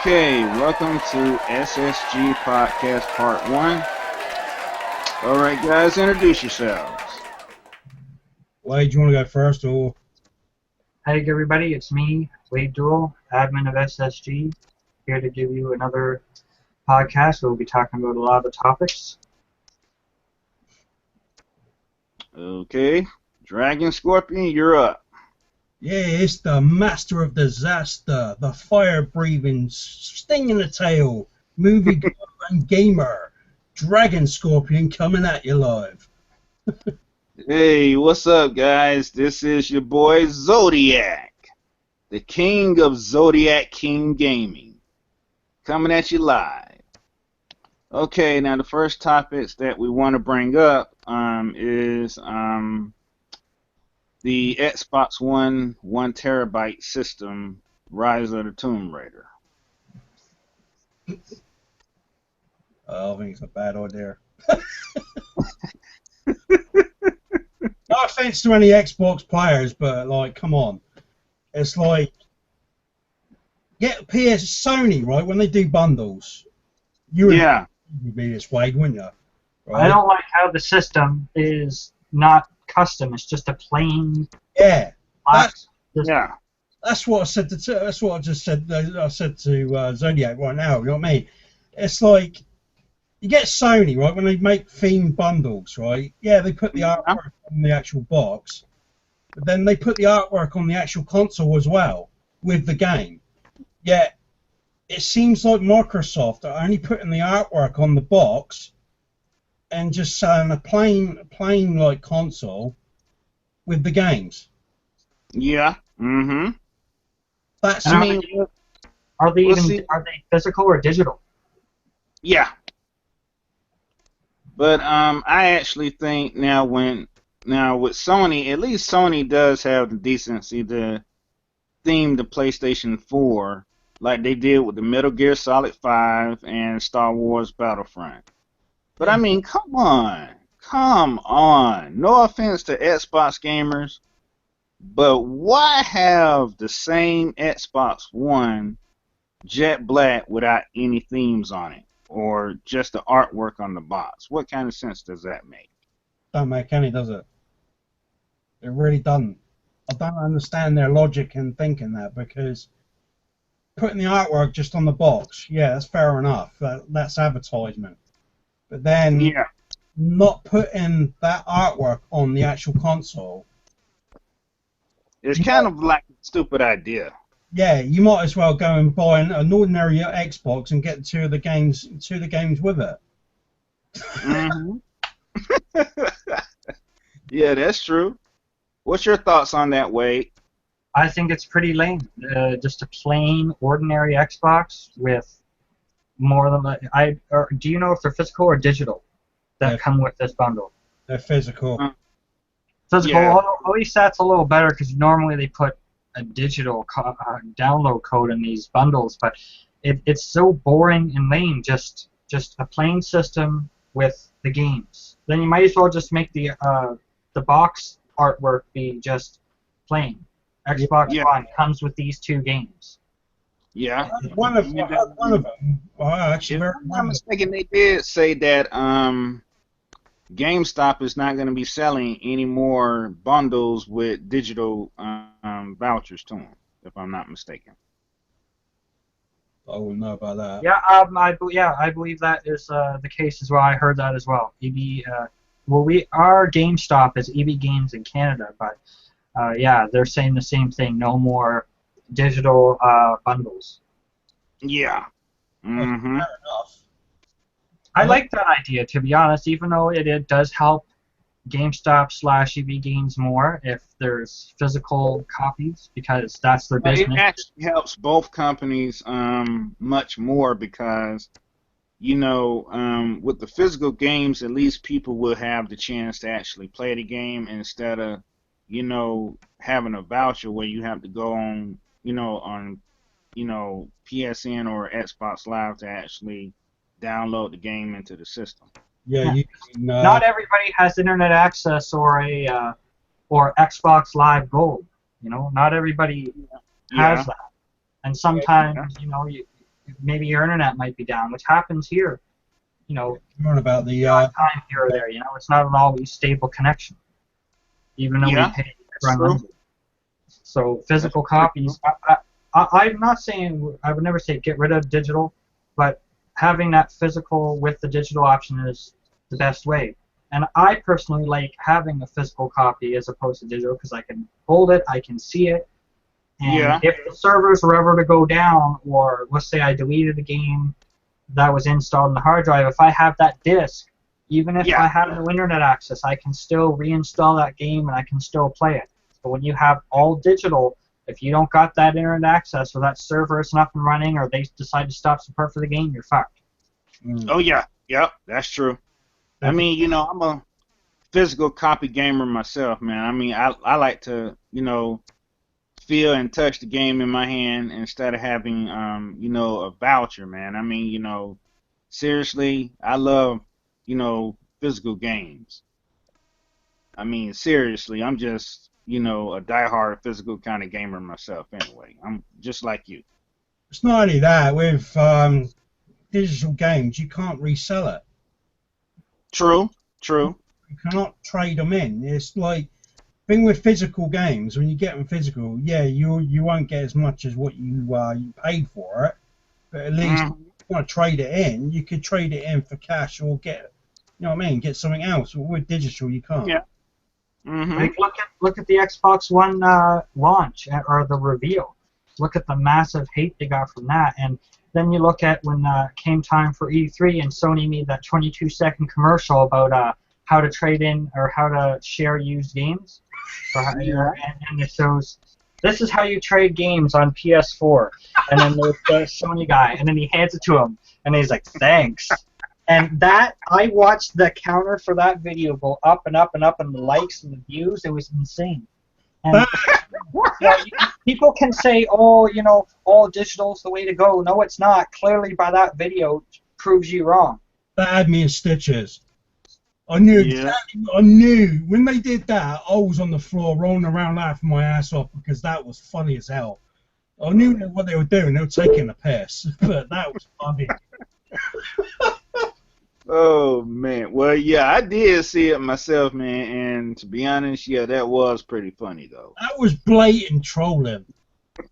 Okay, welcome to SSG Podcast Part 1. Alright guys, introduce yourselves. Wade, do you want to go first or? Hey everybody, it's me, Wade Duell, admin of SSG, here to give you another podcast. We'll be talking about a lot of topics. Okay, Dragon Scorpion, you're up. Yeah, it's the master of disaster, the fire-breathing, sting in the tail, movie girl and gamer, Dragon Scorpion coming at you live. Hey, what's up guys? This is your boy Zodiac, the king of Zodiac King Gaming, coming at you live. Okay, now the first topics that we want to bring up is the Xbox One 1 terabyte system, Rise of the Tomb Raider. I think it's a bad idea. No offense to any Xbox players, but like, come on. It's like, get Sony, right, when they do bundles. You would be this way, wouldn't you? Right? I don't like how the system is not custom. It's just a plain box. That's what I said to. That's what I just said. I said to Zodiac right now. You know what I mean? It's like you get Sony, right, when they make themed bundles, right? Yeah, they put the artwork on the actual box, but then they put the artwork on the actual console as well with the game. Yet it seems like Microsoft are only putting the artwork on the box and just selling a plain like console with the games. Yeah. Mm-hmm. That's are they physical or digital? Yeah. But I actually think now with Sony, at least Sony does have the decency to theme the PlayStation 4 like they did with the Metal Gear Solid 5 and Star Wars Battlefront. But I mean, come on. No offense to Xbox gamers, but why have the same Xbox One jet black without any themes on it, or just the artwork on the box? What kind of sense does that make? Don't make any, does it? It really doesn't. I don't understand their logic in thinking that, because putting the artwork just on the box, yeah, that's fair enough. That's advertisement. But then not putting that artwork on the actual console. It's kind of like a stupid idea. Yeah, you might as well go and buy an ordinary Xbox and get two of the games with it. Mm-hmm. Yeah, that's true. What's your thoughts on that, Wade? I think it's pretty lame. Just a plain, ordinary Xbox with more than do you know if they're physical or digital that come with this bundle? They're physical. Physical. Yeah. At least that's a little better, because normally they put a digital download code in these bundles, but it's so boring and lame. Just a plain system with the games. Then you might as well just make the the box artwork be just plain. Xbox Yeah. One comes with these 2 games. Yeah. One of them. Well, actually, If very I'm not mistaken, they did say that GameStop is not going to be selling any more bundles with digital vouchers to them, if I'm not mistaken. I wouldn't know about that. Yeah, I believe that is the case as well. I heard that as well. Our GameStop is EB Games in Canada, but yeah, they're saying the same thing. No more digital bundles. Yeah. Mm-hmm. Fair enough. I like that idea, to be honest, even though it does help GameStop/EB Games more if there's physical copies, because that's their But it business. actually helps both companies much more because, with the physical games, at least people will have the chance to actually play the game instead of, having a voucher where you have to go on, PSN or Xbox Live to actually download the game into the system. Yeah, you can, Not everybody has internet access or or Xbox Live Gold. Not everybody has that. And sometimes, maybe your internet might be down, which happens here. More about the Time here or there. It's not an always stable connection, even though we pay unlimited. So physical copies. I'm not saying, I would never say get rid of digital, but having that physical with the digital option is the best way. And I personally like having a physical copy as opposed to digital because I can hold it, I can see it, and if the servers were ever to go down, or let's say I deleted a game that was installed in the hard drive, if I have that disc, even if I have no internet access, I can still reinstall that game and I can still play it. But when you have all digital, if you don't got that internet access or that server isn't up and running or they decide to stop support for the game, you're fucked. Oh, yeah. Yep, that's true. I mean, I'm a physical copy gamer myself, man. I mean, I like to, feel and touch the game in my hand instead of having, a voucher, man. I mean, seriously, I love, physical games. I mean, seriously, I'm just, a diehard physical kind of gamer myself anyway. I'm just like you. It's not only that, with digital games, you can't resell it. True. You cannot trade them in. It's like, thing with physical games, when you get them physical, you won't get as much as what you paid for it, but at least if you want to trade it in, you could trade it in for cash or get something else. But with digital, you can't. Yeah. Mm-hmm. Like look at the Xbox One launch or the reveal. Look at the massive hate they got from that, and then you look at when it came time for E3 and Sony made that 22-second commercial about how to trade in or how to share used games, and it shows this is how you trade games on PS4, and then there's the Sony guy, and then he hands it to him, and he's like, thanks. And that, I watched the counter for that video go up and up and up, and the likes and the views, it was insane. And people can say, oh, all digital is the way to go. No, it's not. Clearly, by that video, proves you wrong. That had me in stitches. I knew exactly. I knew when they did that, I was on the floor rolling around laughing my ass off because that was funny as hell. I knew what they were doing. They were taking a piss, but that was funny. Oh, man. Well, yeah, I did see it myself, man, and to be honest, that was pretty funny, though. That was blatant trolling.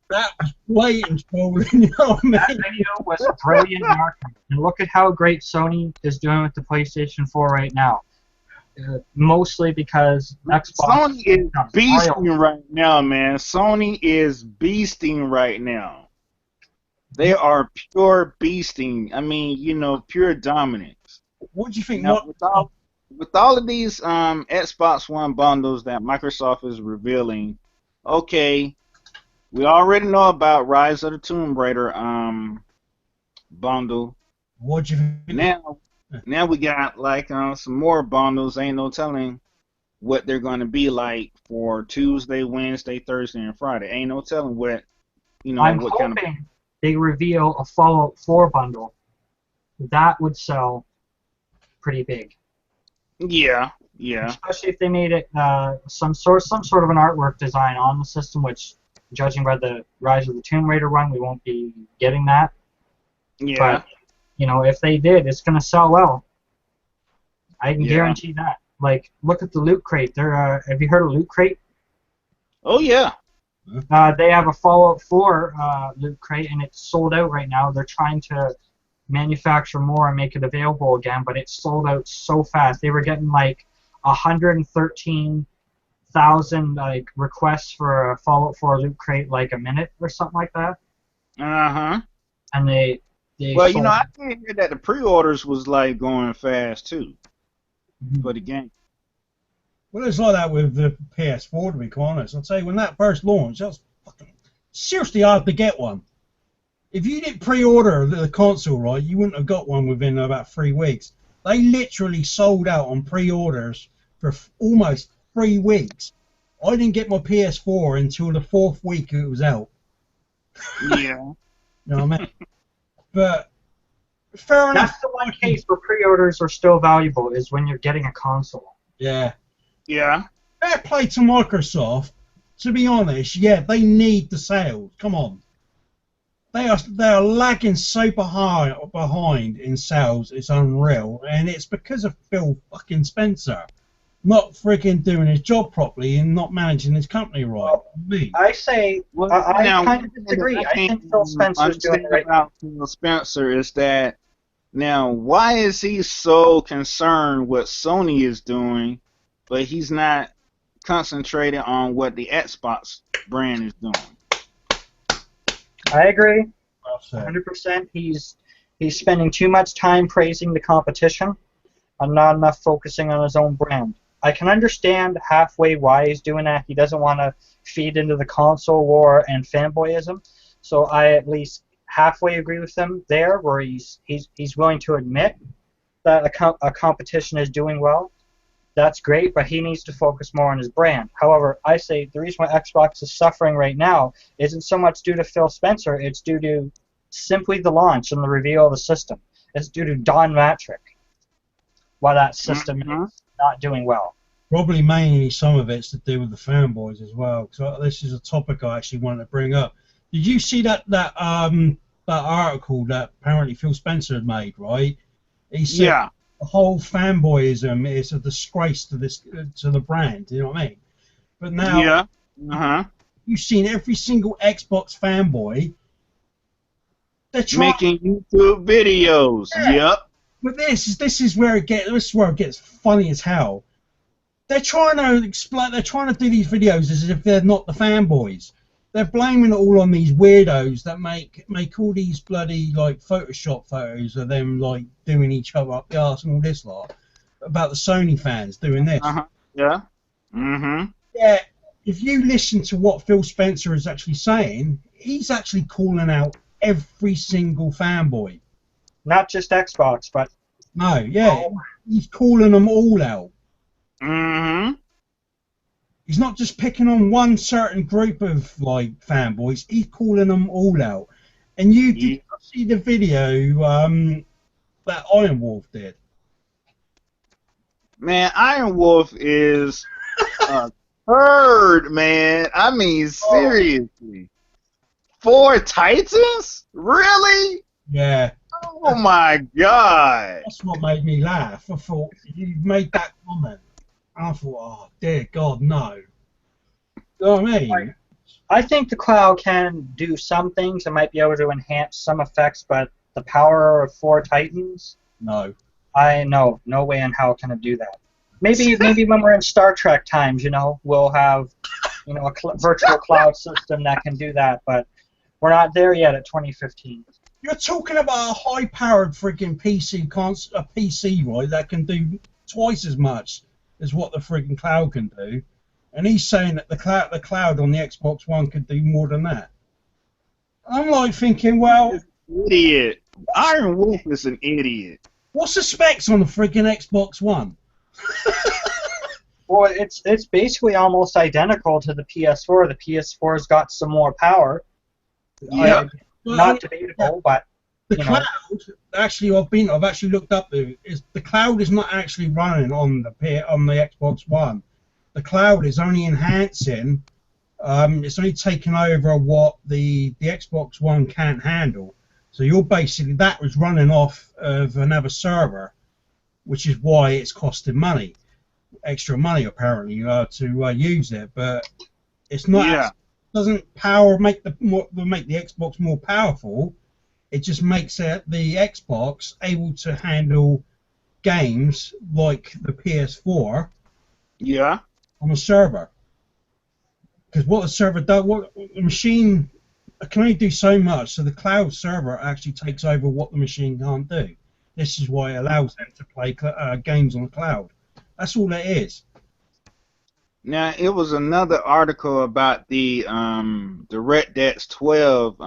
That video was brilliant marketing. And look at how great Sony is doing with the PlayStation 4 right now. Mostly because Xbox... Sony is beasting right now, man. Sony is beasting right now. They are pure beasting. I mean, pure dominance. What do you think? Now, with all of these Xbox One bundles that Microsoft is revealing, okay, we already know about Rise of the Tomb Raider bundle. What do you think? Now we got like some more bundles. Ain't no telling what they're going to be like for Tuesday, Wednesday, Thursday, and Friday. Ain't no telling what I'm what hoping kind of. They reveal a Fallout 4 bundle. That would sell pretty big. Yeah, Yeah. Especially if they made it some sort of an artwork design on the system, which, judging by the Rise of the Tomb Raider one, we won't be getting that. Yeah. But if they did, it's gonna sell well. I can guarantee that. Like, look at the Loot Crate. Have you heard of Loot Crate? Oh yeah. They have a Fallout 4 Loot Crate, and it's sold out right now. They're trying to manufacture more and make it available again, but it's sold out so fast. They were getting like 113,000 requests for a Fallout 4 Loot Crate like a minute or something like that. Uh-huh. And they well, I did hear that the pre-orders was like going fast too for the game. Well, it's like that with the PS4, to be quite honest. I'd say when that first launched, that was fucking seriously hard to get one. If you didn't pre-order the console, right, you wouldn't have got one within about 3 weeks. They literally sold out on pre-orders for almost 3 weeks. I didn't get my PS4 until the 4th week it was out. Yeah. You know what I mean? But fair enough. That's the one case where pre-orders are still valuable, is when you're getting a console. Yeah. Yeah. Fair play to Microsoft. To be honest, yeah, they need the sales. Come on. They are lagging so behind in sales, it's unreal. And it's because of Phil fucking Spencer not freaking doing his job properly and not managing his company right. I say, I kind of disagree. I think Phil Spencer's doing it right. About Phil Spencer is that, now, why is he so concerned what Sony is doing, but he's not concentrated on what the Xbox brand is doing? I agree. 100%. He's spending too much time praising the competition and not enough focusing on his own brand. I can understand halfway why he's doing that. He doesn't want to feed into the console war and fanboyism. So I at least halfway agree with him there, where he's willing to admit that a competition is doing well. That's great, but he needs to focus more on his brand. However, I say the reason why Xbox is suffering right now isn't so much due to Phil Spencer. It's due to simply the launch and the reveal of the system. It's due to Don Matrick, why that system is not doing well. Probably mainly some of it's to do with the fanboys as well. So this is a topic I actually wanted to bring up. Did you see that article that apparently Phil Spencer had made? Right? He said the whole fanboyism is a disgrace to the brand. You know what I mean? But now, you've seen every single Xbox fanboy. They're making YouTube videos. Yeah. Yep. But this is where it gets funny as hell. They're trying to do these videos as if they're not the fanboys. They're blaming it all on these weirdos that make all these bloody like Photoshop photos of them like doing each other up the arse and all this lot about the Sony fans doing this. Yeah. Yeah. If you listen to what Phil Spencer is actually saying, he's actually calling out every single fanboy. Not just Xbox, but he's calling them all out. He's not just picking on one certain group of like fanboys. He's calling them all out. And you did see the video that Iron Wolf did. Man, Iron Wolf is a turd, man. I mean, seriously. 4 Titans? Really? Yeah. Oh my God. That's what made me laugh. I thought, you made that comment. I thought, oh, dear God, no. You know what I mean? I think the cloud can do some things. It might be able to enhance some effects, but the power of 4 Titans? No. No way in hell can it do that. Maybe when we're in Star Trek times, we'll have, a virtual cloud system that can do that, but we're not there yet at 2015. You're talking about a high-powered freaking PC, right, that can do twice as much as what the freaking cloud can do, and he's saying that the cloud on the Xbox One could do more than that. I'm like thinking, well, idiot. Iron Wolf is an idiot. What's the specs on the freaking Xbox One? Well, it's basically almost identical to the PS4. The PS4's got some more power. Yeah. Not debatable, but The cloud, actually, I've actually looked up. Is the cloud is not actually running on the Xbox One. The cloud is only enhancing. It's only taking over what the Xbox One can't handle. So you're basically, that was running off of another server, which is why it's costing money, extra money apparently, to use it. But it's not. Yeah. It doesn't make the Xbox more powerful. It just makes the Xbox able to handle games like the PS4. Yeah. On a server. Because what the server does, what the machine can only do so much, so the cloud server actually takes over what the machine can't do. This is why it allows them to play games on the cloud. That's all it is. Now, it was another article about the DirectX 12,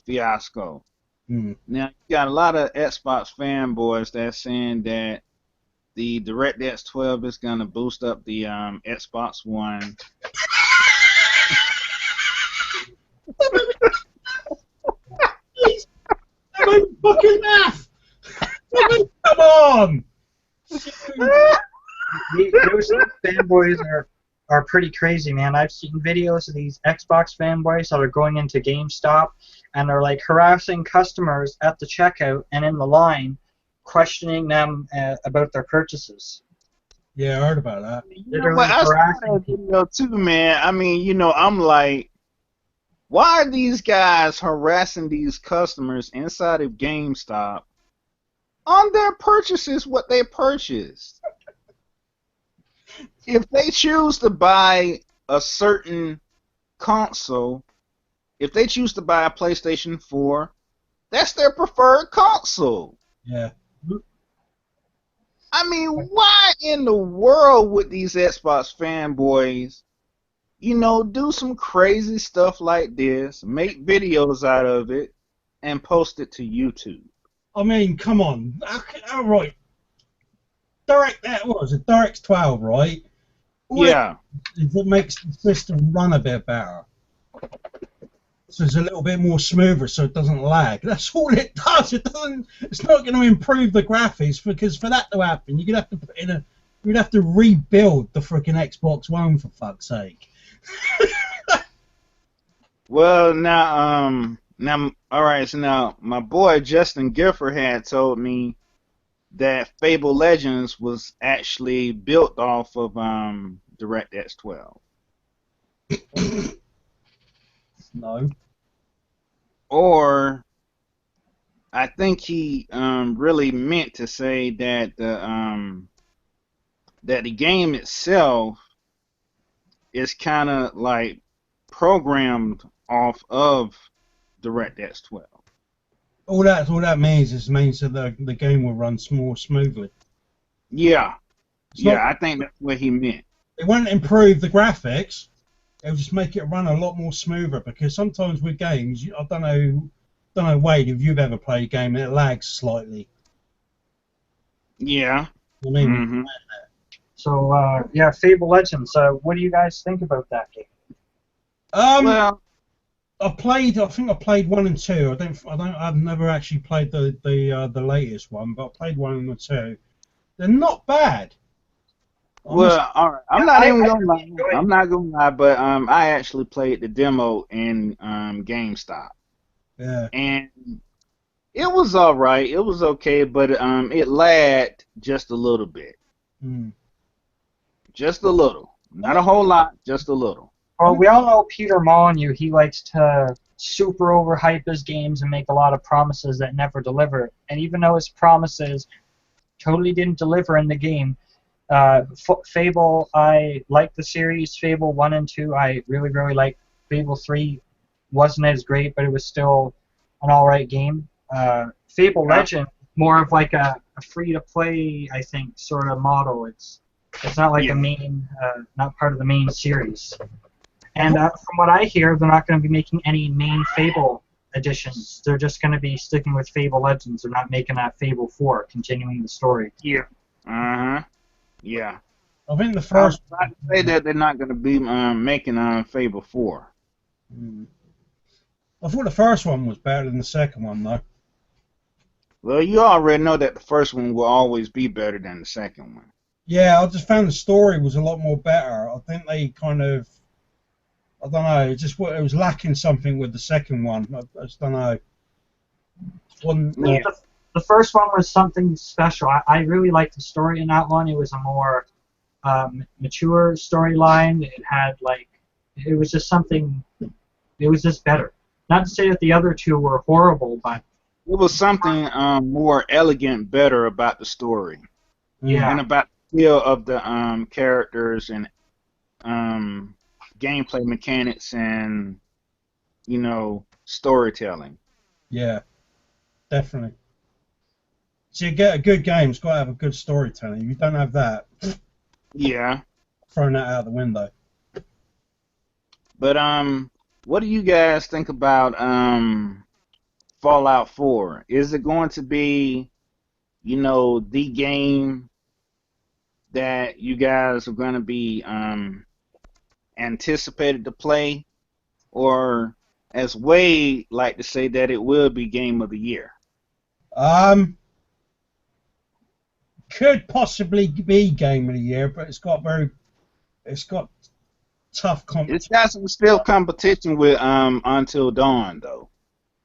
fiasco. Mm. Now, you got a lot of Xbox fanboys that's saying that the DirectX 12 is going to boost up the Xbox One. Please, that made me fucking laugh. Come on. Those fanboys are pretty crazy, man. I've seen videos of these Xbox fanboys that are going into GameStop and they're like harassing customers at the checkout and in the line, questioning them about their purchases. Yeah, I heard about that. But I saw that video too, man. I mean, I'm like, why are these guys harassing these customers inside of GameStop on their purchases, what they purchased? If they choose to buy a certain console, if they choose to buy a PlayStation 4, that's their preferred console. Yeah. I mean, why in the world would these Xbox fanboys, do some crazy stuff like this, make videos out of it, and post it to YouTube? I mean, come on. All right. DirectX 12, right? Yeah. It makes the system run a bit better. So it's a little bit more smoother, so it doesn't lag. That's all it does. It's not going to improve the graphics, because for that to happen, you'd have to you'd have to rebuild the freaking Xbox One, for fuck's sake. Well, now, all right. So now, my boy Justin Gifford had told me that Fable Legends was actually built off of DirectX 12. No. Or I think he really meant to say that the game itself is kind of like programmed off of DirectX 12. All that means that the game will run more smoothly. Yeah. I think that's what he meant. It won't improve the graphics. It'll just make it run a lot more smoother, because sometimes with games, I don't know, Wade, if you've ever played a game and it lags slightly. Yeah. I mean, Mm-hmm. So Fable Legends. What do you guys think about that game? Well, I think I played 1 and 2. I've never actually played the latest one, but I played 1 and 2. They're not bad. Well, all right. I'm not gonna lie, but I actually played the demo in GameStop. Yeah. And it was all right. It was okay, but it lagged just a little bit. Mm. Just a little. Not a whole lot, just a little. Well, we all know Peter Molyneux. He likes to super overhype his games and make a lot of promises that never deliver. And even though his promises totally didn't deliver in the game, Fable, I like the series. Fable 1 and 2, I really, really like. Fable 3 wasn't as great, but it was still an alright game. Fable Legend, more of like a free-to-play, I think, sort of model. It's not like a main, not part of the main series. And from what I hear, they're not going to be making any main Fable editions. They're just going to be sticking with Fable Legends. They're not making that Fable 4, continuing the story. Yeah. Uh-huh. Yeah. I think the first. I say that they're not going to be making Fable 4. I I thought the first one was better than the second one, though. Well, you already know that the first one will always be better than the second one. Yeah, I just found the story was a lot more better. I think they kind of, I don't know, it was lacking something with the second one. I just don't know. Yeah. The first one was something special. I really liked the story in that one. It was a more mature storyline. It had it was just something. It was just better. Not to say that the other two were horrible, but it was something more elegant, better about the story. Yeah. And about the feel of the characters and gameplay mechanics and storytelling. Yeah, definitely. So you get a good game, it's got to have a good storytelling. If you don't have that, yeah, throwing that out the window. But what do you guys think about Fallout 4? Is it going to be, the game that you guys are going to be anticipated to play, or as Wade like to say that it will be Game of the Year? Could possibly be Game of the Year, but it's got tough competition. It's got some still competition with Until Dawn, though.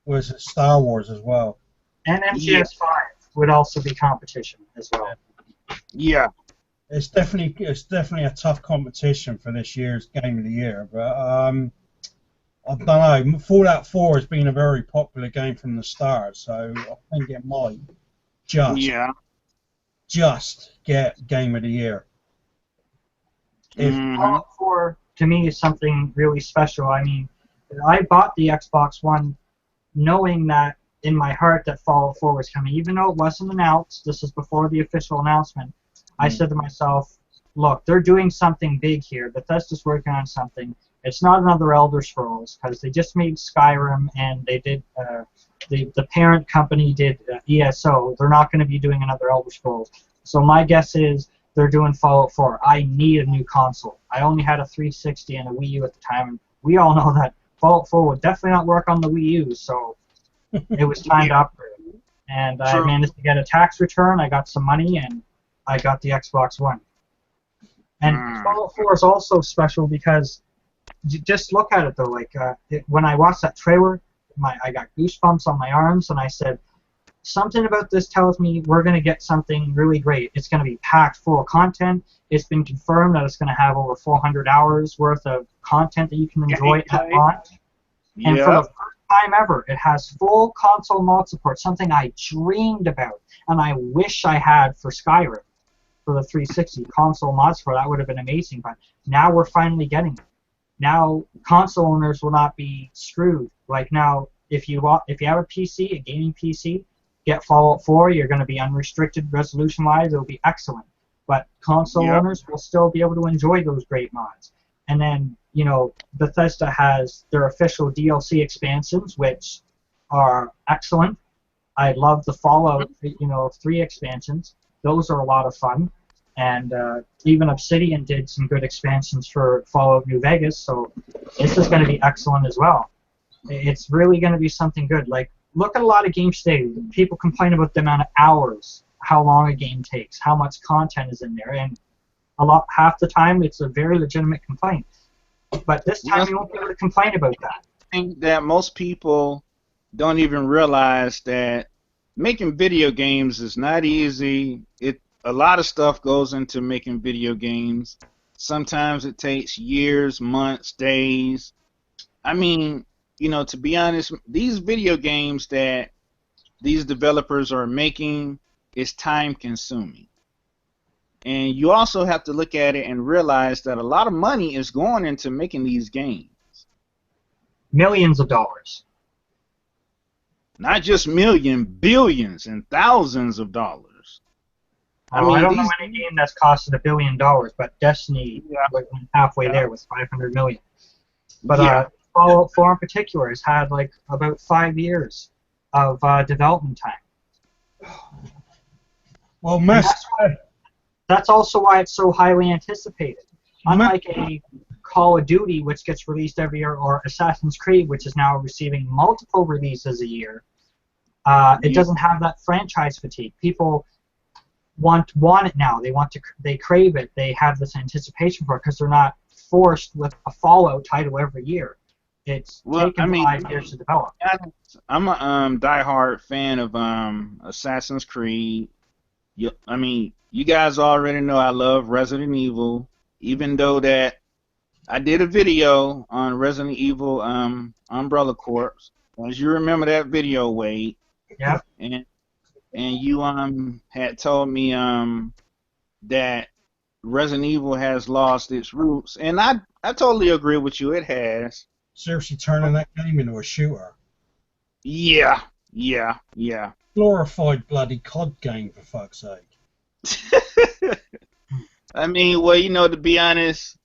Was Star Wars as well? And MGS5 would also be competition as well. Yeah. It's definitely a tough competition for this year's Game of the Year, but I don't know. Fallout 4 has been a very popular game from the start, so I think it might just get Game of the Year. Fallout 4 to me is something really special. I mean, I bought the Xbox One knowing that in my heart that Fallout 4 was coming, even though it wasn't announced. This is before the official announcement. I said to myself, look, they're doing something big here. Bethesda's working on something. It's not another Elder Scrolls, because they just made Skyrim, and they did the parent company did ESO. They're not going to be doing another Elder Scrolls. So my guess is they're doing Fallout 4. I need a new console. I only had a 360 and a Wii U at the time, and we all know that Fallout 4 would definitely not work on the Wii U, so it was time to upgrade. And I managed to get a tax return. I got some money, and I got the Xbox One. And Fallout 4 is also special because just look at it though. When I watched that trailer, I got goosebumps on my arms, and I said, something about this tells me we're going to get something really great. It's going to be packed full of content. It's been confirmed that it's going to have over 400 hours worth of content that you can enjoy at launch. And for the first time ever, it has full console mod support, something I dreamed about, and I wish I had for Skyrim. For the 360 console mod support, that would have been amazing. But now we're finally getting it. Now console owners will not be screwed. Like now, if you have a PC, a gaming PC, get Fallout 4. You're going to be unrestricted resolution-wise. It'll be excellent. But console owners will still be able to enjoy those great mods. And then Bethesda has their official DLC expansions, which are excellent. I love the Fallout 3 expansions. Those are a lot of fun. And even Obsidian did some good expansions for Fallout New Vegas, so this is going to be excellent as well. It's really going to be something good. Like, look at a lot of games today. People complain about the amount of hours, how long a game takes, how much content is in there, and half the time it's a very legitimate complaint. But this time you won't be able to complain about that. I think that most people don't even realize that making video games is not easy. A lot of stuff goes into making video games. Sometimes it takes years, months, days. I mean, to be honest, these video games that these developers are making is time consuming. And you also have to look at it and realize that a lot of money is going into making these games. Millions of dollars. Not just millions, billions and thousands of dollars. I don't know any game that's costed $1 billion, but Destiny went halfway there with $500 million. But Fallout 4 in particular has had about 5 years of development time. Well, that's also why it's so highly anticipated. Unlike a Call of Duty, which gets released every year, or Assassin's Creed, which is now receiving multiple releases a year, it doesn't have that franchise fatigue. People want it now. They crave it. They have this anticipation for it because they're not forced with a Fallout title every year. It's taken 5 years to develop. I'm a diehard fan of Assassin's Creed. You guys already know I love Resident Evil, even though that I did a video on Resident Evil Umbrella Corps. As you remember that video, Wade. Yeah. And you had told me that Resident Evil has lost its roots, and I totally agree with you. It has. Seriously, turning that game into a shooter. Yeah. Glorified bloody COD game, for fuck's sake. I mean, well, to be honest,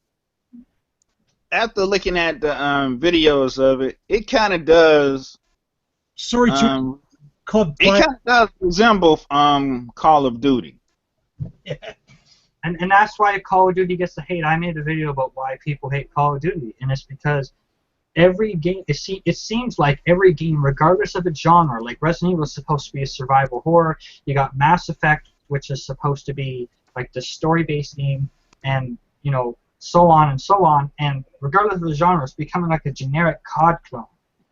after looking at the videos of it, it kind of does. Sorry to COD. It kind of does resemble Call of Duty. Yeah. And that's why Call of Duty gets the hate. I made a video about why people hate Call of Duty, and it's because every game, it seems like every game, regardless of its genre, like Resident Evil is supposed to be a survival horror. You got Mass Effect, which is supposed to be like the story-based game, and so on and so on. And regardless of the genre, it's becoming like a generic COD clone.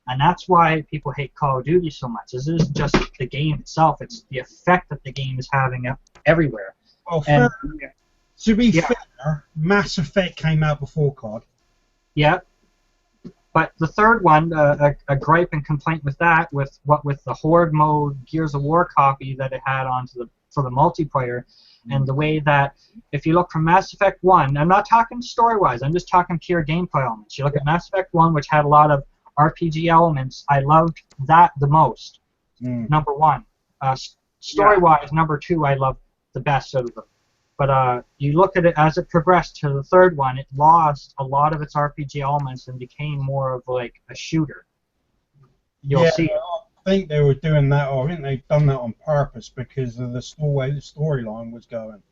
And that's why people hate Call of Duty so much. This isn't just the game itself; it's the effect that the game is having everywhere. Well, to be fair, Mass Effect came out before COD. Yeah. But the third one, a gripe and complaint with that, with the Horde mode Gears of War copy that it had for the multiplayer, and the way that, if you look from Mass Effect 1, I'm not talking story-wise, I'm just talking pure gameplay elements. You look at Mass Effect 1, which had a lot of RPG elements, I loved that the most, number 1. Story-wise, number 2, I loved the best out of them. But you look at it as it progressed to the third one, it lost a lot of its RPG elements and became more of like a shooter. You'll see. I think they were doing that, or I think they've done that on purpose because of the way the storyline was going.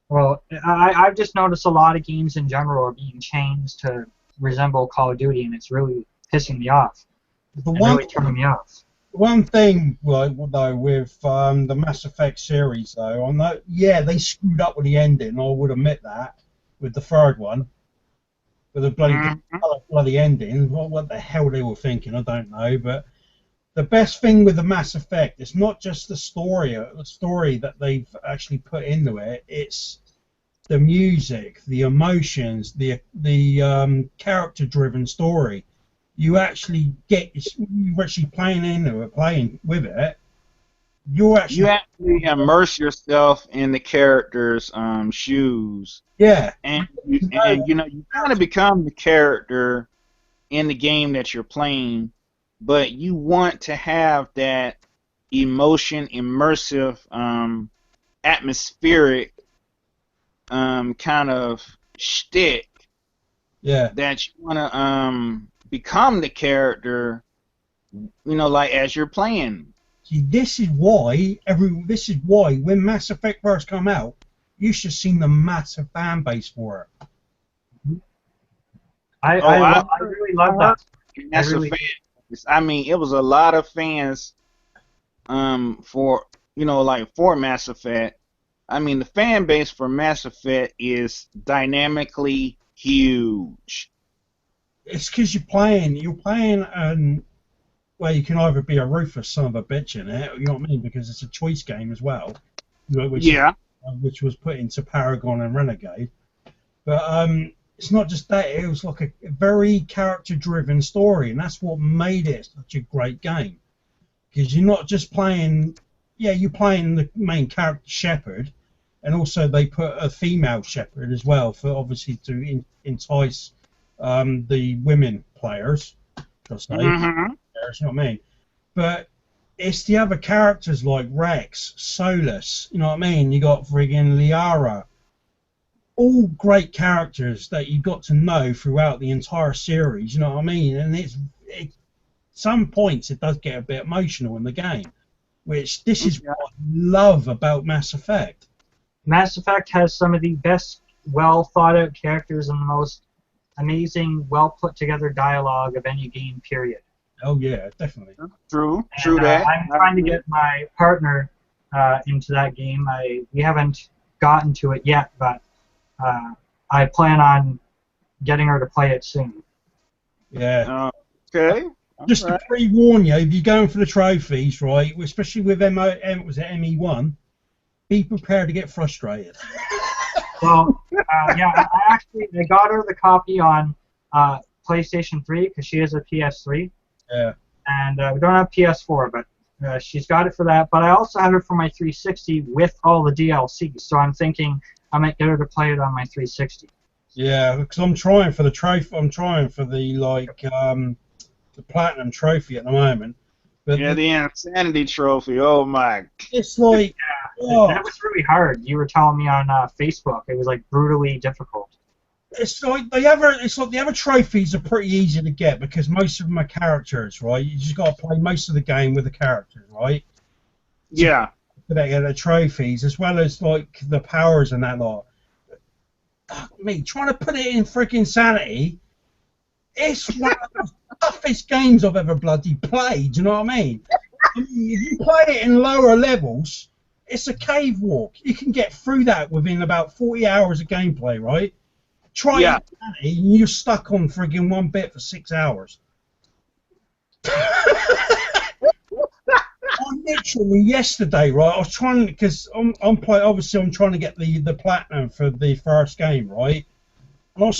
Well, I've just noticed a lot of games in general are being changed to resemble Call of Duty, and it's really pissing me off. Really turning me off. One thing, though, with the Mass Effect series, though, they screwed up with the ending. I would admit that with the third one, with the bloody ending. What the hell they were thinking, I don't know. But the best thing with the Mass Effect, it's not just the story that they've actually put into it. It's the music, the emotions, the character-driven story. You're actually playing into it, playing with it. You actually immerse yourself in the character's shoes. Yeah. And you kind of become the character in the game that you're playing, but you want to have that immersive, atmospheric kind of shtick. Yeah. That you want to become the character, like as you're playing. See, this is why when Mass Effect first come out, you should have seen the massive fan base for it. I really love that. It was a lot of fans for Mass Effect. I mean, the fan base for Mass Effect is dynamically huge. It's because you're playing, well, you can either be a ruthless son of a bitch in it, you know what I mean, because it's a choice game as well, which was put into Paragon and Renegade. But it's not just that, it was like a very character-driven story, and that's what made it such a great game. Because you're not just playing, you're playing the main character Shepard, and also they put a female Shepard as well, for obviously to entice the women players, you know what I mean? But it's the other characters like Rex, Solus, you know what I mean? You got friggin' Liara. All great characters that you got to know throughout the entire series, you know what I mean? And some points it does get a bit emotional in the game, which this is what I love about Mass Effect. Mass Effect has some of the best well thought out characters and the most amazing, well put together dialogue of any game. Period. Oh yeah, definitely. True And, that. I'm trying to get my partner into that game. We haven't gotten to it yet, but I plan on getting her to play it soon. Yeah. Okay. Just to pre-warn you, if you're going for the trophies, right, especially with ME1, be prepared to get frustrated. Well, yeah, I got her the copy on PlayStation 3 because she has a PS3. Yeah. And we don't have PS4, but she's got it for that. But I also have it for my 360 with all the DLC. So I'm thinking I might get her to play it on my 360. Yeah, because I'm trying for the trophy. I'm trying for the the platinum trophy at the moment. But yeah, the insanity trophy. Oh my! It's like that was really hard. You were telling me on Facebook it was like brutally difficult. It's like the other trophies are pretty easy to get because most of them are characters, right? You just got to play most of the game with the characters, right? Yeah. So they get the trophies as well as like the powers and that lot. Fuck me, trying to put it in freaking Sanity. It's one of the toughest games I've ever bloody played. Do you know what I mean? If you play it in lower levels, it's a cave walk. You can get through that within about 40 hours of gameplay, right? Try it and you're stuck on friggin' one bit for 6 hours. Literally yesterday, right? I was trying because I'm playing. Obviously, I'm trying to get the platinum for the first game, right? And I was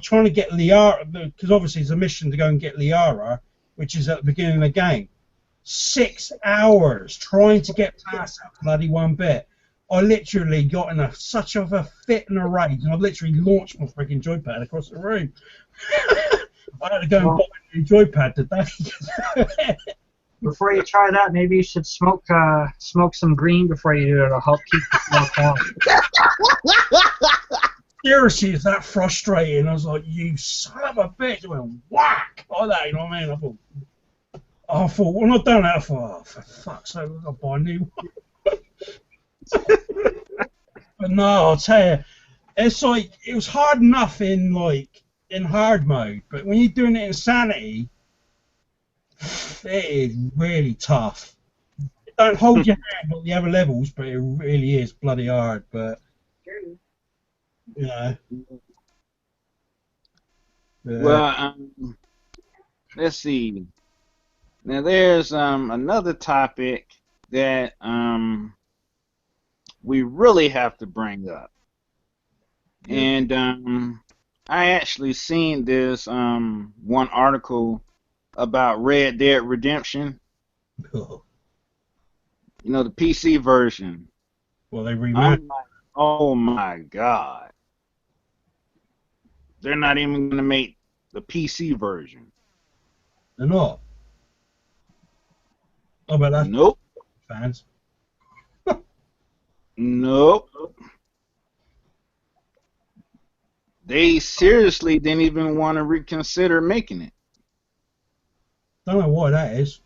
trying to get Liara because obviously it's a mission to go and get Liara, which is at the beginning of the game. 6 hours trying to get past that bloody one bit. I literally got in such of a fit and a rage, and I literally launched my freaking joypad across the room. I had to go and buy a new joypad today. Before you try that, maybe you should smoke some green before you do it. It'll help keep the smoke on. Seriously, it's that frustrating. I was like, you son of a bitch. It went whack like that, you know what I mean? I thought, when I done that, I thought, oh, for fuck's sake, I've got to buy a new one. But no, I'll tell you, it's like it was hard enough in hard mode, but when you're doing it in Sanity, it is really tough. It don't hold your hand like the other levels, but it really is bloody hard. But you know, well, let's see. Now there's another topic that we really have to bring up, and I actually seen this one article about Red Dead Redemption. oh, You know, the PC version. well, they remastered. Oh my God! They're not even gonna make the PC version. They're not. Oh, but that's Nope. fans. Nope. They seriously didn't even want to reconsider making it Don't know why that is.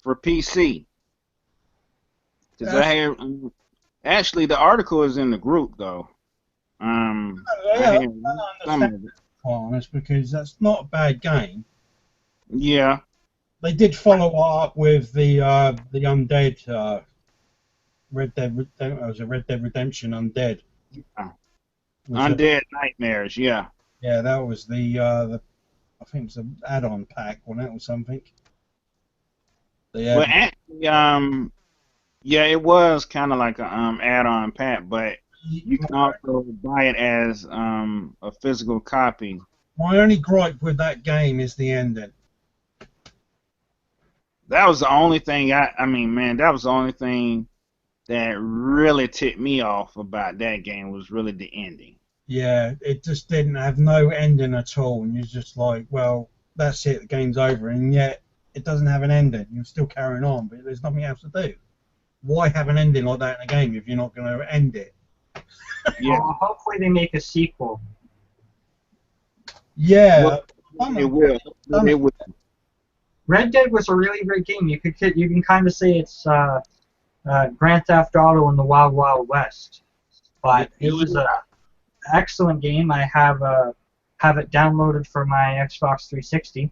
for PC. Because I hear, actually, the article is in the group though. I hear some of it. Honest, because that's not a bad game. Yeah. They did follow up with the Undead Red Dead Redemption Undead. Yeah. Undead Nightmares, yeah. Yeah, that was the I think it was an add-on pack on it or something. Well, actually, yeah, it was kind of like a add-on pack, but you can also buy it as a physical copy. My only gripe with that game is the ending. That was the only thing I mean, man, that was the only thing that really ticked me off about that game was really the ending. Yeah, it just didn't have no ending at all, and you're just like, well, that's it, the game's over, and yet it doesn't have an ending. You're still carrying on, but there's nothing else to do. Why have an ending like that in a game if you're not going to end it? Yeah. Well, hopefully they make a sequel. Yeah. Well, it will. It will. Red Dead was a really great game. You can kind of say it's Grand Theft Auto in the Wild Wild West. But it was an excellent game. I have it downloaded for my Xbox 360.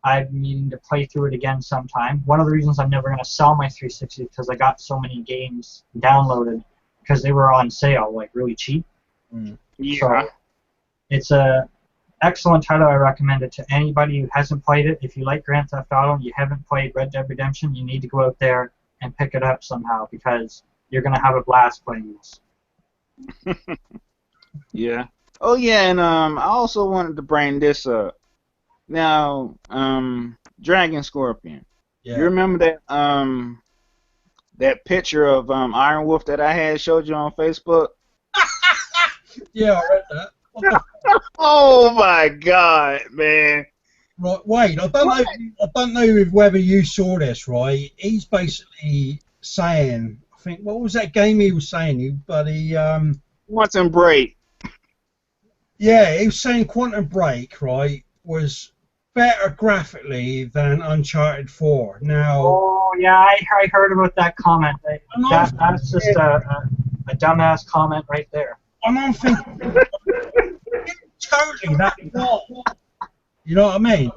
I'm meaning to play through it again sometime. One of the reasons I'm never going to sell my 360 is because I got so many games downloaded because they were on sale, like really cheap. Yeah. So it's a excellent title. I recommend it to anybody who hasn't played it. If you like Grand Theft Auto and you haven't played Red Dead Redemption, you need to go out there and pick it up somehow because you're going to have a blast playing this. Yeah. Oh yeah, and I also wanted to bring this up. Now, Dragon Scorpion. Yeah. You remember that picture of Iron Wolf that I had showed you on Facebook? Yeah, I read that. What the Oh my God, man! Right, wait, I don't know whether you saw this, right? He's basically saying, I think, what was that game he was saying? Quantum Break. Yeah, he was saying Quantum Break, right, was better graphically than Uncharted 4. Now, Oh, yeah, I heard about that comment. That's just a dumbass comment right there. and I'm thinking, totally that what? You know what I mean?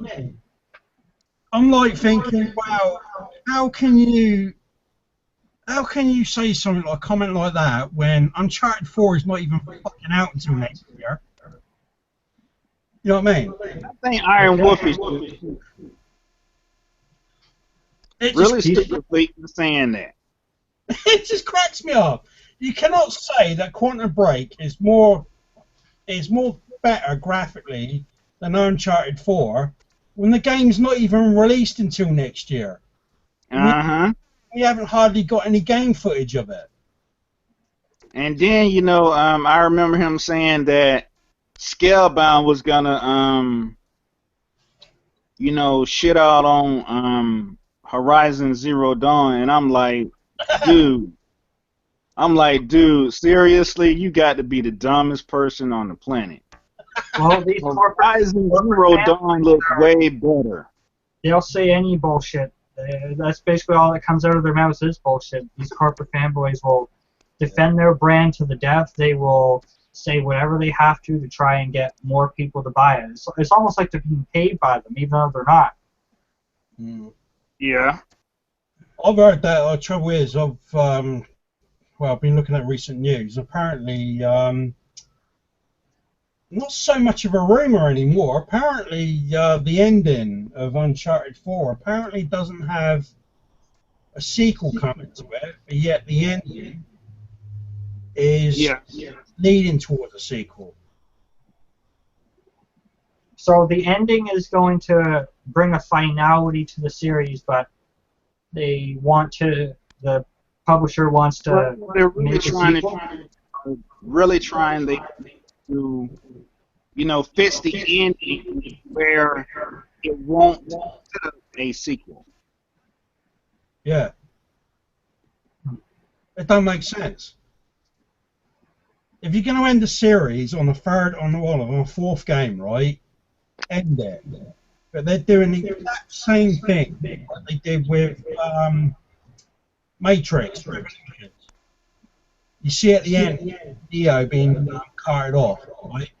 I'm like thinking, wow, how can you say something like a comment like that when Uncharted 4 is not even fucking out until next year? You know what I mean? I think Iron Wolf is really stupid for saying that. It just cracks me up. You cannot say that Quantum Break is more better graphically than Uncharted 4 when the game's not even released until next year. We haven't hardly got any game footage of it. And then, I remember him saying that Scalebound was gonna, shit out on Horizon Zero Dawn, and I'm like, dude, seriously, you got to be the dumbest person on the planet. Well, these Horizon Zero Dawn looks way better. They'll say any bullshit. That's basically all that comes out of their mouths is bullshit. These corporate fanboys will defend their brand to the death. They will say whatever they have to try and get more people to buy it. It's almost like they're being paid by them, even though they're not. Yeah. I've heard that. The trouble is, I've been looking at recent news. Apparently, not so much of a rumor anymore. Apparently, the ending of Uncharted 4 apparently doesn't have a sequel coming to it, but yet the ending is leading towards a sequel. So the ending is going to bring a finality to the series, but the publisher wants to they're really make a sequel. Really trying to fix the ending where it won't set up a sequel. Yeah. It don't make sense. If you're going to end the series on a fourth game, right? End it. But they're doing the exact same thing like they did with Matrix Revolutions. You see at the end, Neo being carted off, right?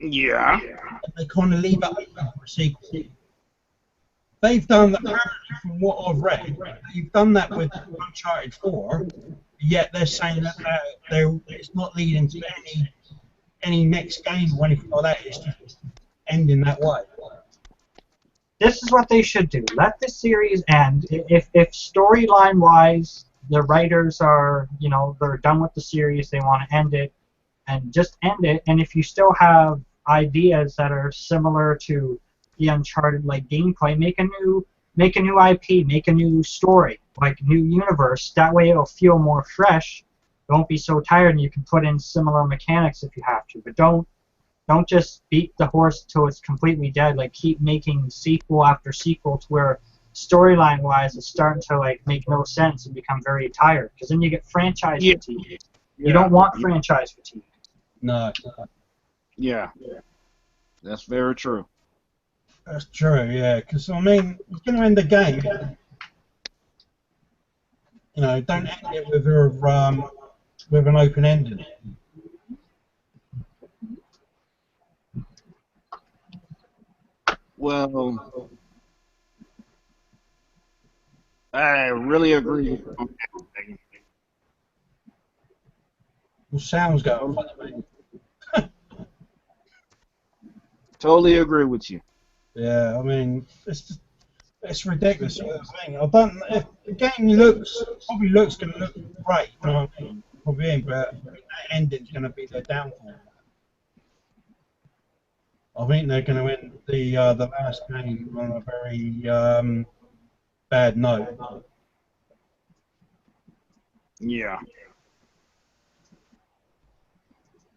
Yeah. And they kind of leave it open for a sequel. They've done that, apparently, from what I've read, they've done that with Uncharted 4, yet they're saying that it's not leading to any next game or anything like that. It's just ending that way. This is what they should do. Let the series end. If storyline-wise, the writers are, they're done with the series, they want to end it, and just end it. And if you still have ideas that are similar to the Uncharted like gameplay, make a new IP, make a new story, like new universe. That way it'll feel more fresh. It won't be so tired, and you can put in similar mechanics if you have to. But don't just beat the horse till it's completely dead. Like keep making sequel after sequel to where storyline wise it's starting to make no sense and become very tired. Because then you get franchise fatigue. Yeah. You don't want franchise fatigue. No. Yeah. That's very true. That's true, yeah. Because, I mean, you're going to end the game. Don't end it with her with an open ending. Well, I really agree with you on that. Well, sounds going funny, mate. Totally agree with you. Yeah, I mean, it's ridiculous. If the game probably looks going to look great, you know what I mean? Probably, but that ending's going to be their downfall. I think they're going to end the last game on a very bad note. Yeah.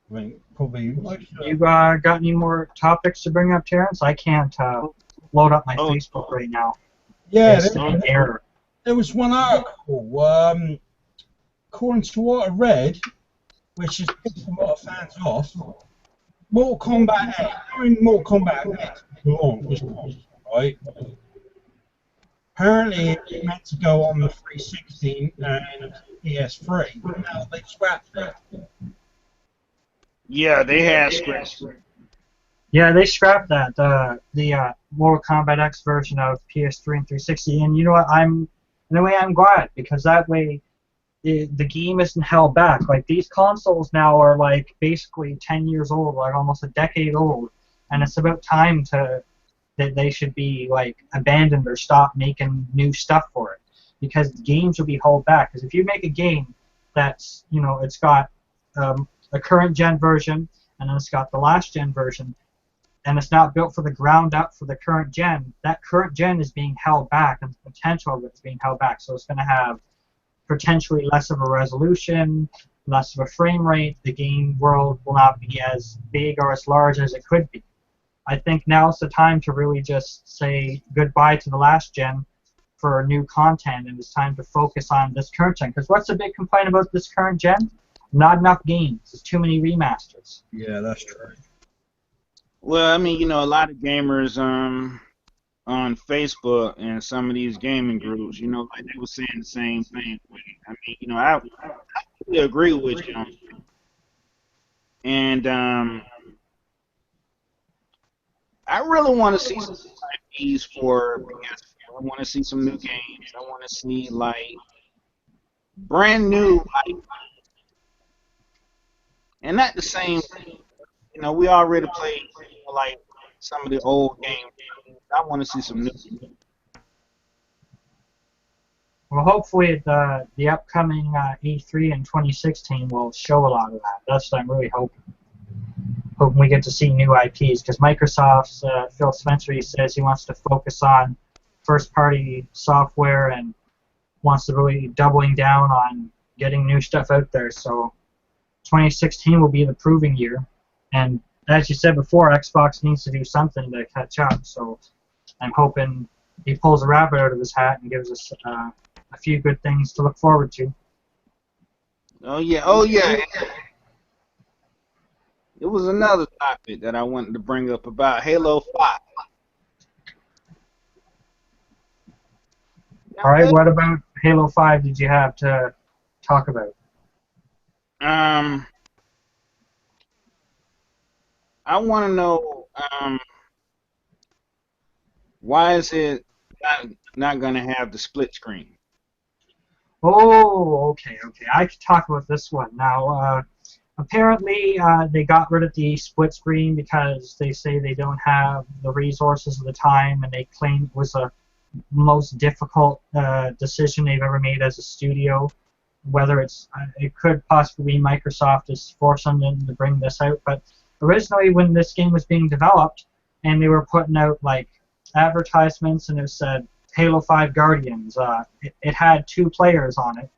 I mean, probably. You got any more topics to bring up, Terrence? I can't load up my Facebook right now. Yeah, It's an error. There was one article, according to what I read, which has pissed a lot of fans off. Mortal Kombat 8, during Mortal Kombat 8 was launched, right? Apparently it meant to go on the 360 and PS3, but now they scrapped it. Yeah, they had scrapped. Yeah, they scrapped that the Mortal Kombat X version of PS3 and 360, and you know what? In a way, I'm glad, because that way the game isn't held back. Like, these consoles now are like basically 10 years old, like almost a decade old, and it's about time that they should be like abandoned or stop making new stuff for it, because games will be held back. Because if you make a game that's, you know, it's got a current gen version and then it's got the last gen version, and it's not built for the ground up for the current gen, that current gen is being held back, and the potential of it is being held back. So it's going to have potentially less of a resolution, less of a frame rate. The game world will not be as big or as large as it could be. I think now's the time to really just say goodbye to the last gen for new content, and it's time to focus on this current gen. Because what's the big complaint about this current gen? Not enough games. There's too many remasters. Yeah, that's true. Well, I mean, you know, a lot of gamers on Facebook and some of these gaming groups, you know, like they were saying the same thing. I mean, you know, I really agree with you. And I really want to see some IPs for PS4. I want to see some new games. I want to see, like, brand new, like, and not the same. You know, we already played, like, some of the old games. I want to see some new. Well, hopefully the upcoming E3 in 2016 will show a lot of that. That's what I'm really hoping. Hoping we get to see new IPs, because Microsoft's Phil Spencer, he says he wants to focus on first-party software and wants to really doubling down on getting new stuff out there. So 2016 will be the proving year. And as you said before, Xbox needs to do something to catch up. So I'm hoping he pulls a rabbit out of his hat and gives us a few good things to look forward to. Oh yeah. It was another topic that I wanted to bring up about Halo 5. All right, what about Halo 5 did you have to talk about? I want to know why is it not going to have the split screen? Oh, okay. I can talk about this one now. Apparently, they got rid of the split screen because they say they don't have the resources at the time, and they claim it was the most difficult decision they've ever made as a studio. Whether it could possibly be Microsoft is forcing them to bring this out, but originally when this game was being developed and they were putting out like advertisements and it said Halo 5 Guardians, it had 2 players on it.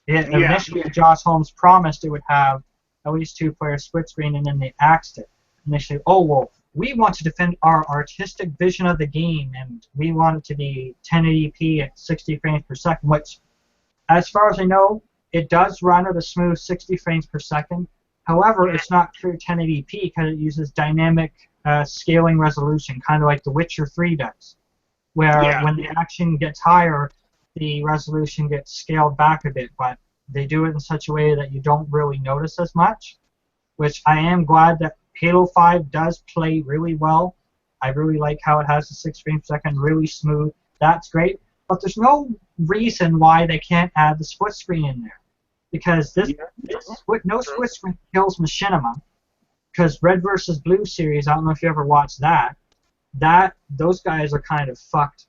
Initially, Josh Holmes promised it would have at least 2-player split screen, and then they axed it. And they said, oh, well, we want to defend our artistic vision of the game, and we want it to be 1080p at 60 frames per second, which, as far as I know, it does run at a smooth 60 frames per second. However, it's not true 1080p because it uses dynamic scaling resolution, kind of like The Witcher 3 does, where when the action gets higher, the resolution gets scaled back a bit, but they do it in such a way that you don't really notice as much, which I am glad that Halo 5 does play really well. I really like how it has the 6 frames per second, really smooth. That's great. But there's no reason why they can't add the split screen in there. Because no split screen kills Machinima. Because Red vs. Blue series, I don't know if you ever watched that. Those guys are kind of fucked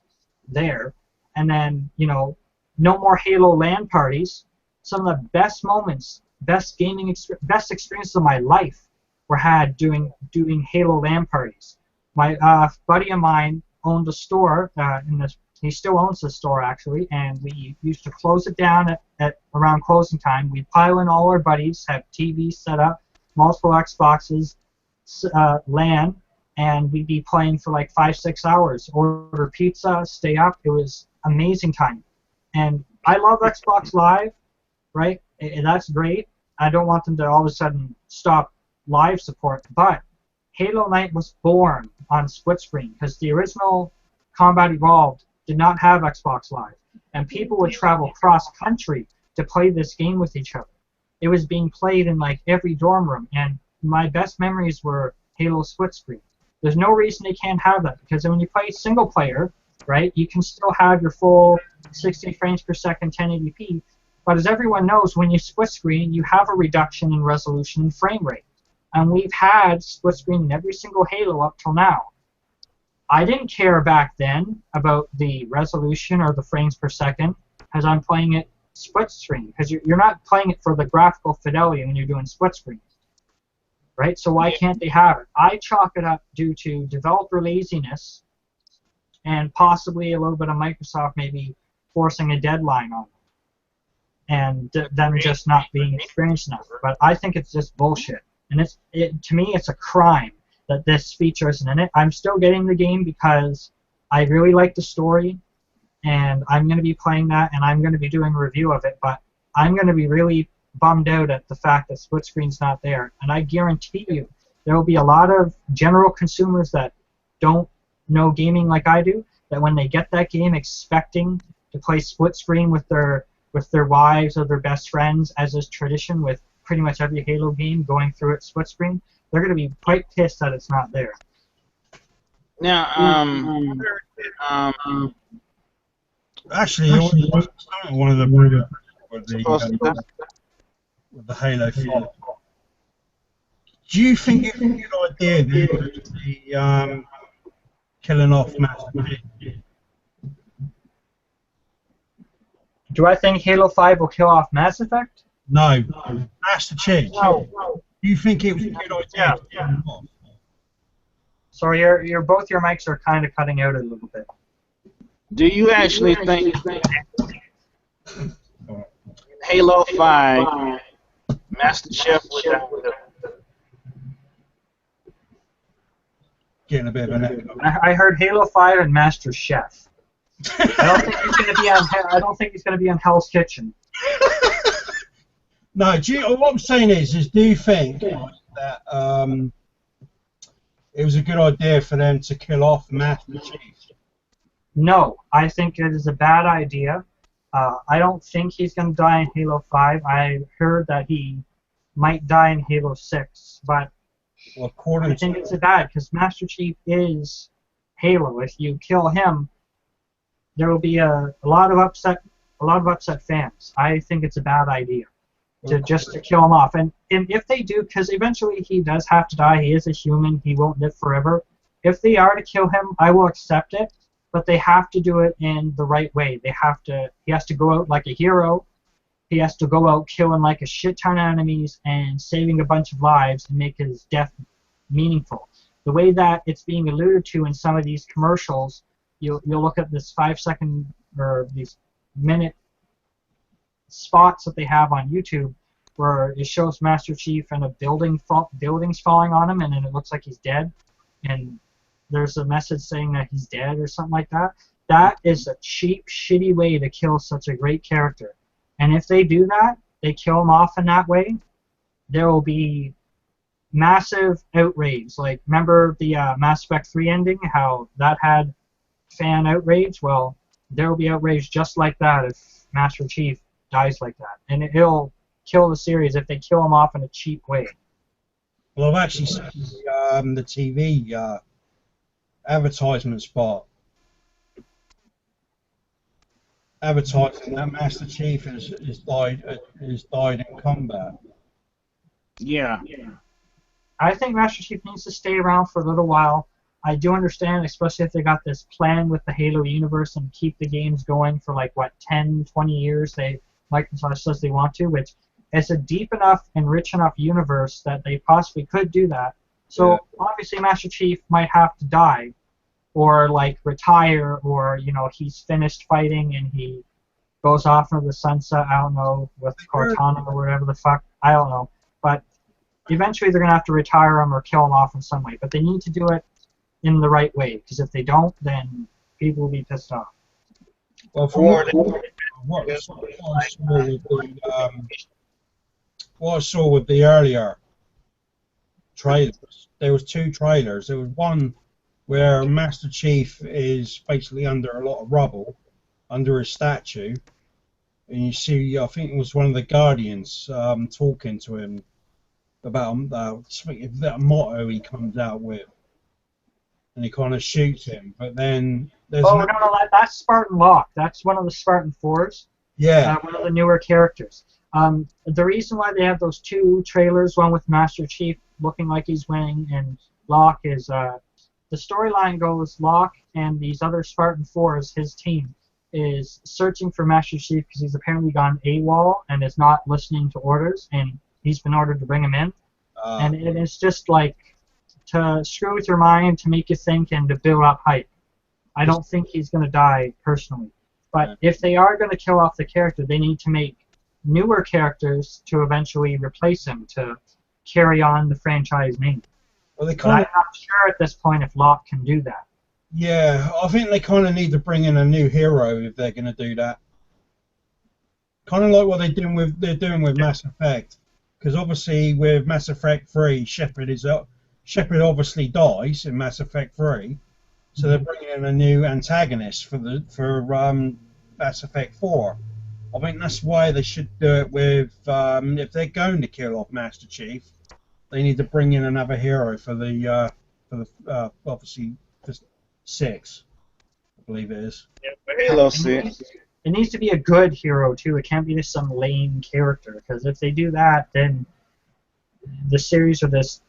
there. And then, no more Halo LAN parties. Some of the best moments, best experiences of my life were had doing Halo LAN parties. My buddy of mine owned a store he still owns the store actually, and we used to close it down at around closing time. We'd pile in all our buddies, have TVs set up, multiple Xboxes, LAN, and we'd be playing for like 5-6 hours. Order pizza, stay up. It was amazing time. And I love Xbox Live, right? That's great. I don't want them to all of a sudden stop live support, but Halo Night was born on split screen because the original Combat Evolved did not have Xbox Live, and people would travel cross-country to play this game with each other. It was being played in like every dorm room, and my best memories were Halo split screen. There's no reason they can't have that, because when you play single player, right, you can still have your full 60 frames per second 1080p, but as everyone knows, when you split screen, you have a reduction in resolution and frame rate. And we've had split screen in every single Halo up till now. I didn't care back then about the resolution or the frames per second, because I'm playing it split screen, because you're not playing it for the graphical fidelity when you're doing split screen, right? So why can't they have it? I chalk it up due to developer laziness and possibly a little bit of Microsoft maybe forcing a deadline on them, and them just not being experienced enough. But I think it's just bullshit, and to me it's a crime that this feature isn't in it. I'm still getting the game because I really like the story, and I'm going to be playing that, and I'm going to be doing a review of it, but I'm going to be really bummed out at the fact that split screen's not there. And I guarantee you there will be a lot of general consumers that don't know gaming like I do, that when they get that game expecting to play split screen with their wives or their best friends, as is tradition with pretty much every Halo game going through it split screen, they're going to be quite pissed that it's not there. Now, actually, one of the with the Halo 5. Do you think it's a good idea the killing off Master Chief? Do I think Halo 5 will kill off Mass Effect? No, Master Chief. No. Do you think it was a good idea? Yeah. Sorry, both your mics are kind of cutting out a little bit. Do you actually think Halo 5 Master Chief would getting a bit of an echo. I heard Halo 5 and Master Chef. I don't think he's going to be on. I don't think he's going to be on Hell's Kitchen. No, what I'm saying is do you think that it was a good idea for them to kill off Master Chief? No, I think it is a bad idea. I don't think he's going to die in Halo 5. I heard that he might die in Halo 6, but I think it's bad because Master Chief is Halo. If you kill him, there will be a lot of upset fans. I think it's a bad idea to kill him off. And if they do, because eventually he does have to die. He is a human. He won't live forever. If they are to kill him, I will accept it. But they have to do it in the right way. He has to go out like a hero. He has to go out killing like a shit ton of enemies and saving a bunch of lives and make his death meaningful. The way that it's being alluded to in some of these commercials, you'll look at this 5-second or these minute spots that they have on YouTube where it shows Master Chief and a building's falling on him and then it looks like he's dead and there's a message saying that he's dead or something like that. That is a cheap, shitty way to kill such a great character. And if they do that, they kill him off in that way, there will be massive outrage. Like, remember the Mass Effect 3 ending, how that had fan outrage? Well, there will be outrage just like that if Master Chief dies like that, and it'll kill the series if they kill him off in a cheap way. Well, I've actually seen the TV advertisement spot advertising that Master Chief is died in combat. Yeah. I think Master Chief needs to stay around for a little while. I do understand, especially if they got this plan with the Halo universe and keep the games going for like, what, 10, 20 years, Microsoft says they want to, which is a deep enough and rich enough universe that they possibly could do that. So Yeah. obviously Master Chief might have to die or like retire, or he's finished fighting and he goes off into the sunset, I don't know, with Cortana or whatever the fuck, I don't know. But eventually they're going to have to retire him or kill him off in some way. But they need to do it in the right way, because if they don't, then people will be pissed off. Well, from what I saw with the earlier trailers, there was 2 trailers. There was one where Master Chief is basically under a lot of rubble, under a statue, and you see, I think it was one of the Guardians talking to him about that motto he comes out with, and he kind of shoots him. But then there's no, that's Spartan Locke. That's one of the Spartan 4s. Yeah. One of the newer characters. The reason why they have those 2 trailers, one with Master Chief looking like he's winning, and Locke is, the storyline goes, Locke and these other Spartan 4s, his team, is searching for Master Chief because he's apparently gone AWOL and is not listening to orders, and he's been ordered to bring him in. And it's just like to screw with your mind, to make you think, and to build up hype. I don't think he's going to die personally. But if they are going to kill off the character, they need to make newer characters to eventually replace him, to carry on the franchise name. Well, I'm not sure at this point if Locke can do that. Yeah, I think they kind of need to bring in a new hero if they're going to do that. Kind of like what they're doing with Mass Effect, because obviously with Mass Effect 3, Shepard obviously dies in Mass Effect 3, so they're bringing in a new antagonist for Mass Effect 4. I think that's why they should do it with if they're going to kill off Master Chief, they need to bring in another hero for the obviously the 6, I believe it is. Yeah, for Halo 6. It needs to be a good hero too. It can't be just some lame character, because if they do that, then the series or this,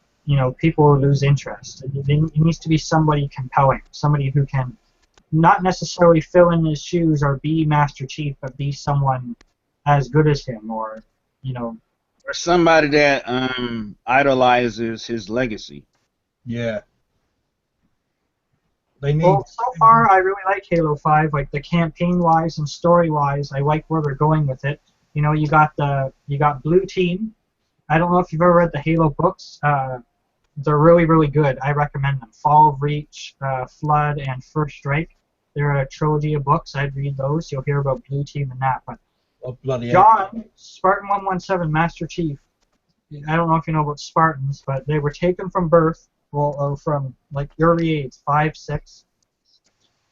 people will lose interest. It needs to be somebody compelling, somebody who can not necessarily fill in his shoes or be Master Chief, but be someone as good as him, or or somebody that idolizes his legacy. Yeah. Well, so far I really like Halo 5, like the campaign-wise and story-wise. I like where they're going with it. You got Blue Team. I don't know if you've ever read the Halo books. They're really, really good. I recommend them. Fall of Reach, Flood, and First Strike. They're a trilogy of books. I'd read those. You'll hear about Blue Team and that. But John, Spartan 117, Master Chief. I don't know if you know about Spartans, but they were taken from birth, or from like early age, 5, 6,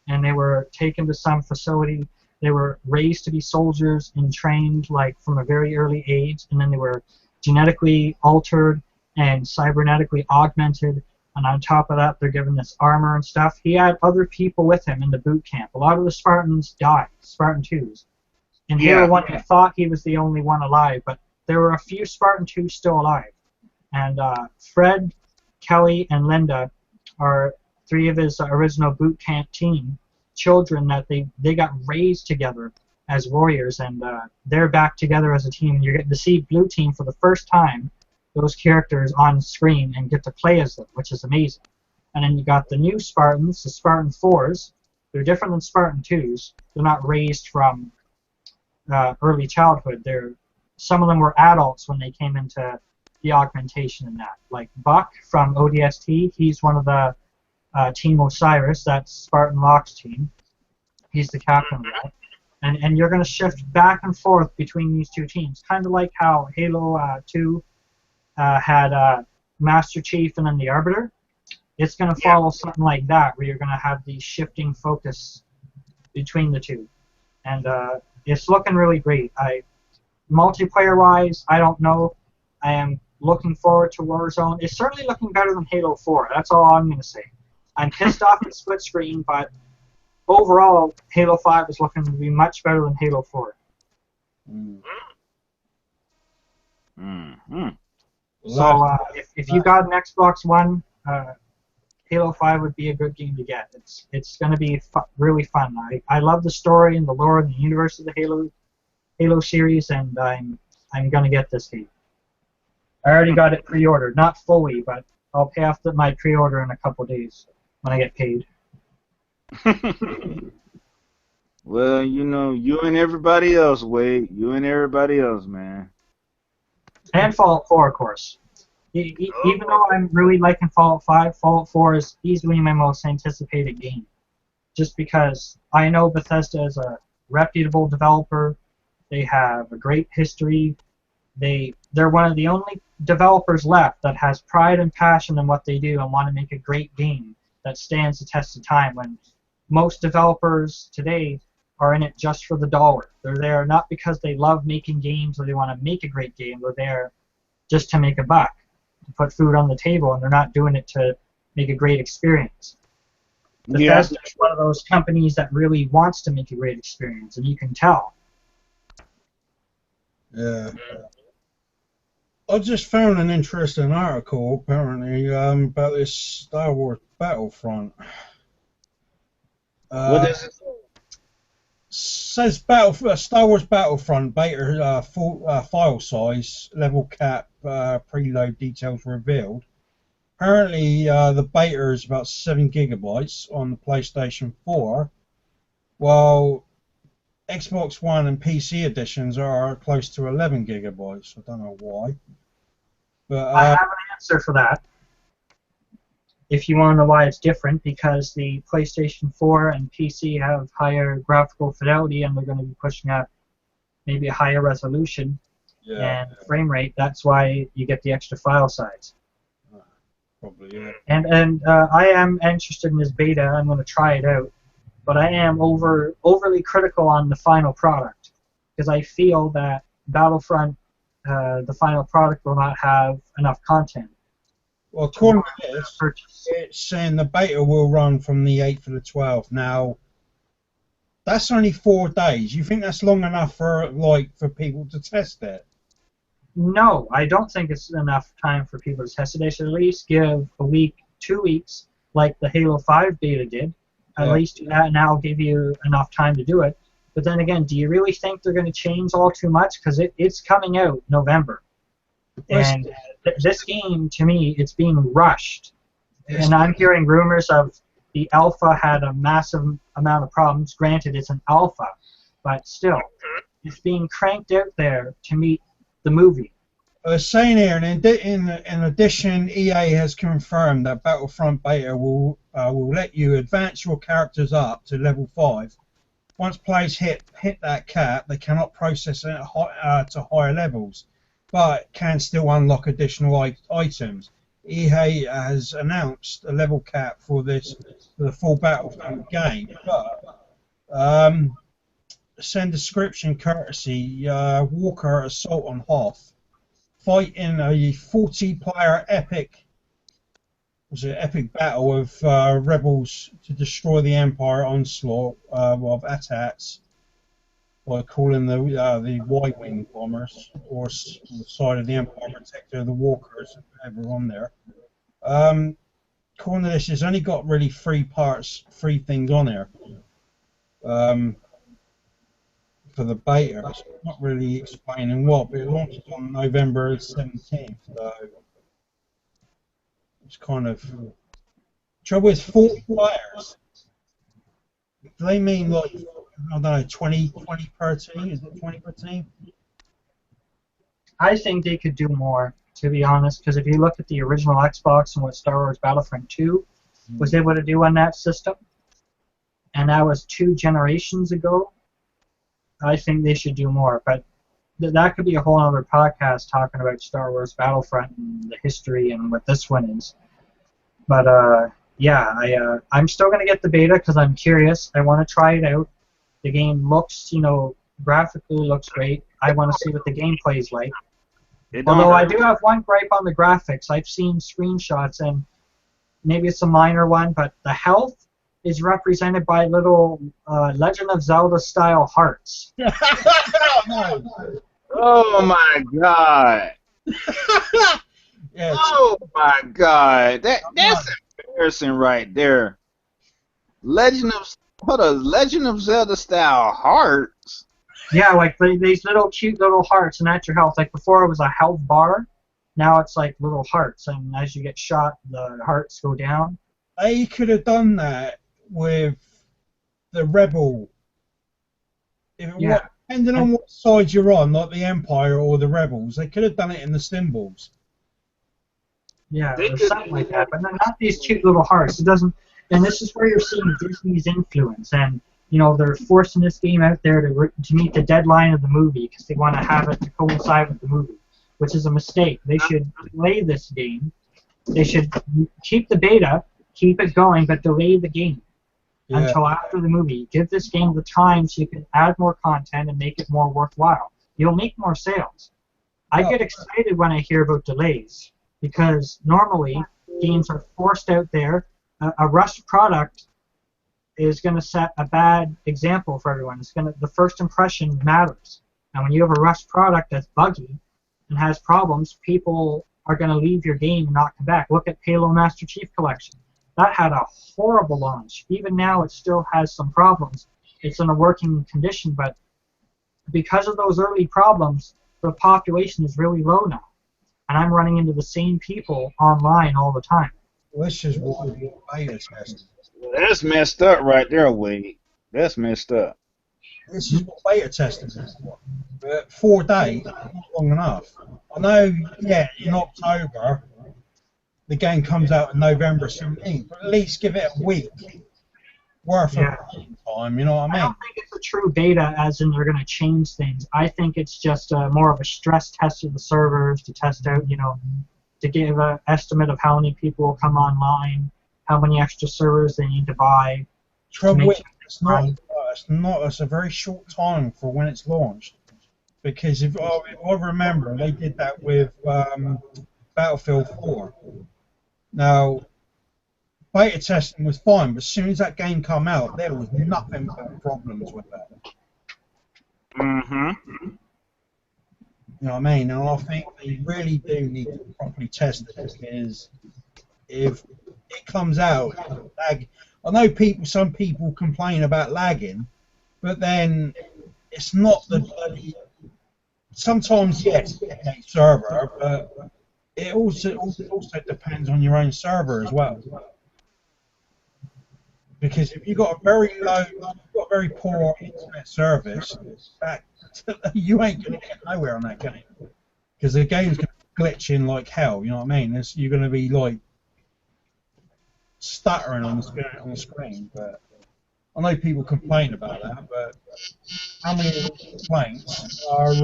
and they were taken to some facility. They were raised to be soldiers and trained like from a very early age, and then they were genetically altered and cybernetically augmented, and on top of that they're given this armor and stuff. He had other people with him in the boot camp. A lot of the Spartans died, Spartan 2s. In Halo 1 you thought he was the only one alive, but there were a few Spartan 2s still alive. And Fred, Kelly, and Linda are 3 of his original boot camp team children that they got raised together as warriors, and they're back together as a team. You're getting to see Blue Team for the first time, those characters on screen, and get to play as them, which is amazing. And then you got the new Spartans, the Spartan 4s. They're different than Spartan 2s. They're not raised from early childhood. Some of them were adults when they came into the augmentation and that. Like Buck from ODST, he's one of the Team Osiris, that's Spartan Locke's team. He's the captain of that. And you're going to shift back and forth between these 2 teams, kind of like how Halo 2 had Master Chief and then the Arbiter. It's going to follow something like that, where you're going to have the shifting focus between the 2. And it's looking really great. multiplayer-wise, I don't know. I am looking forward to Warzone. It's certainly looking better than Halo 4. That's all I'm going to say. I'm pissed off at split screen, but overall, Halo 5 is looking to be much better than Halo 4. Mm-hmm. So if you got an Xbox One, Halo 5 would be a good game to get. It's going to be really fun. I love the story and the lore and the universe of the Halo series, and I'm going to get this game. I already got it pre-ordered, not fully, but I'll pay off my pre-order in a couple days when I get paid. Well, you and everybody else, Wade. You and everybody else, man. And Fallout 4, of course. Even though I'm really liking Fallout 5, Fallout 4 is easily my most anticipated game. Just because I know Bethesda is a reputable developer. They have a great history. They're one of the only developers left that has pride and passion in what they do and want to make a great game that stands the test of time, when most developers today are in it just for the dollar. They're there not because they love making games or they want to make a great game. They're there just to make a buck, to put food on the table, and they're not doing it to make a great experience. Bethesda is one of those companies that really wants to make a great experience, and you can tell. Yeah. I just found an interesting article, apparently, about this Star Wars Battlefront. What is it? Says Star Wars Battlefront beta full file size, level cap, preload details revealed. Apparently, the beta is about 7 gigabytes on the PlayStation 4, while Xbox One and PC editions are close to 11 gigabytes. I don't know why. But I have an answer for that. If you want to know why it's different, because the PlayStation 4 and PC have higher graphical fidelity, and they're going to be pushing out maybe a higher resolution and frame rate. That's why you get the extra file size. Probably, yeah. And I am interested in this beta. I'm going to try it out. But I am overly critical on the final product, because I feel that Battlefront, the final product, will not have enough content. Well, according to this, it's saying the beta will run from the 8th to the 12th. Now, that's only 4 days. You think that's long enough for people to test it? No, I don't think it's enough time for people to test it. They should at least give a week, 2 weeks, like the Halo 5 beta did. At least do that, and that'll give you enough time to do it. But then again, do you really think they're going to change all too much? Because it's coming out November. And this game, to me, it's being rushed. And I'm hearing rumors of the alpha had a massive amount of problems. Granted, it's an alpha, but still, it's being cranked out there to meet the movie. They're saying here, in addition, EA has confirmed that Battlefront beta will let you advance your characters up to level 5. Once players hit that cap, they cannot process it to higher levels, but can still unlock additional items. EA has announced a level cap for the full Battlefront game, but send description courtesy Walker Assault on Hoth. Fight in a 40-player epic battle of rebels to destroy the Empire onslaught of AT-ATs by calling the Y-wing bombers, or the side of the Empire protector, the walkers, ever on there. According to this, it's only got really 3 things on there. For the beta, it's not really explaining what, but it launched on November 17th, so it's kind of... Trouble is 40 players. Do they mean like, I don't know, 20 per team? Is it 20 per team? I think they could do more, to be honest, because if you look at the original Xbox and what Star Wars Battlefront 2 was able to do on that system, and that was 2 generations ago, I think they should do more. But that could be a whole other podcast talking about Star Wars Battlefront and the history and what this one is. But I'm still going to get the beta because I'm curious. I want to try it out. The game looks, Graphically looks great. I want to see what the gameplay is like. It don't Although I hurt. do have one gripe on the graphics. I've seen screenshots, and maybe it's a minor one, but the health is represented by little Legend of Zelda style hearts. No. Oh my God. Yeah, Oh my God. That's embarrassing right there. Legend of Zelda style hearts. Yeah, like these little cute little hearts, and that's your health. Like before it was a health bar, now it's like little hearts, and as you get shot, the hearts go down. they could have done that with the Rebel. If it Yeah. was, depending on what side you're on, like the Empire or the Rebels, they could have done it in the symbols. Yeah, They or could- something like that. But not these cute little hearts. It doesn't. And this is where you're seeing Disney's influence, and they're forcing this game out there to meet the deadline of the movie because they want to have it to coincide with the movie, which is a mistake. They should delay this game. They should keep the beta, keep it going, but delay the game Yeah. until after the movie. Give this game the time so you can add more content and make it more worthwhile. You'll make more sales. I get excited when I hear about delays because normally games are forced out there. A rushed product is going to set a bad example for everyone. The first impression matters. And when you have a rushed product that's buggy and has problems, people are going to leave your game and not come back. Look at Halo Master Chief Collection. That had a horrible launch. Even now, it still has some problems. It's in a working condition, but because of those early problems, the population is really low now. And I'm running into the same people online all the time. Well, this is what the beta test. That's messed up right there, Wade. That's messed up. This is what beta testing is for. 4 days, not long enough. I know, yeah, in October, the game comes out in November 17th, but at least give it a week worth of time, you know what I I mean? don't think it's a true beta, as in they're going to change things. I think it's just more of a stress test of the servers to test out, to give an estimate of how many people will come online, how many extra servers they need to buy. Trouble make with it's a very short time for when it's launched. Because if I remember, they did that with Battlefield 4. Now, beta testing was fine, but as soon as that game came out, there was nothing but problems with that. Mm-hmm. You know what I mean? And I think they really do need to properly test it because if it comes out, lag. I know some people complain about lagging, but then it's not the bloody. Sometimes yes, it's a server, but it also depends on your own server as well. Because if you've got a very poor internet service, you ain't gonna get nowhere on that game. Because the game's gonna glitch in like hell. You know what I mean? You're gonna be like stuttering on the screen. But I know people complain about that. But how many complaints are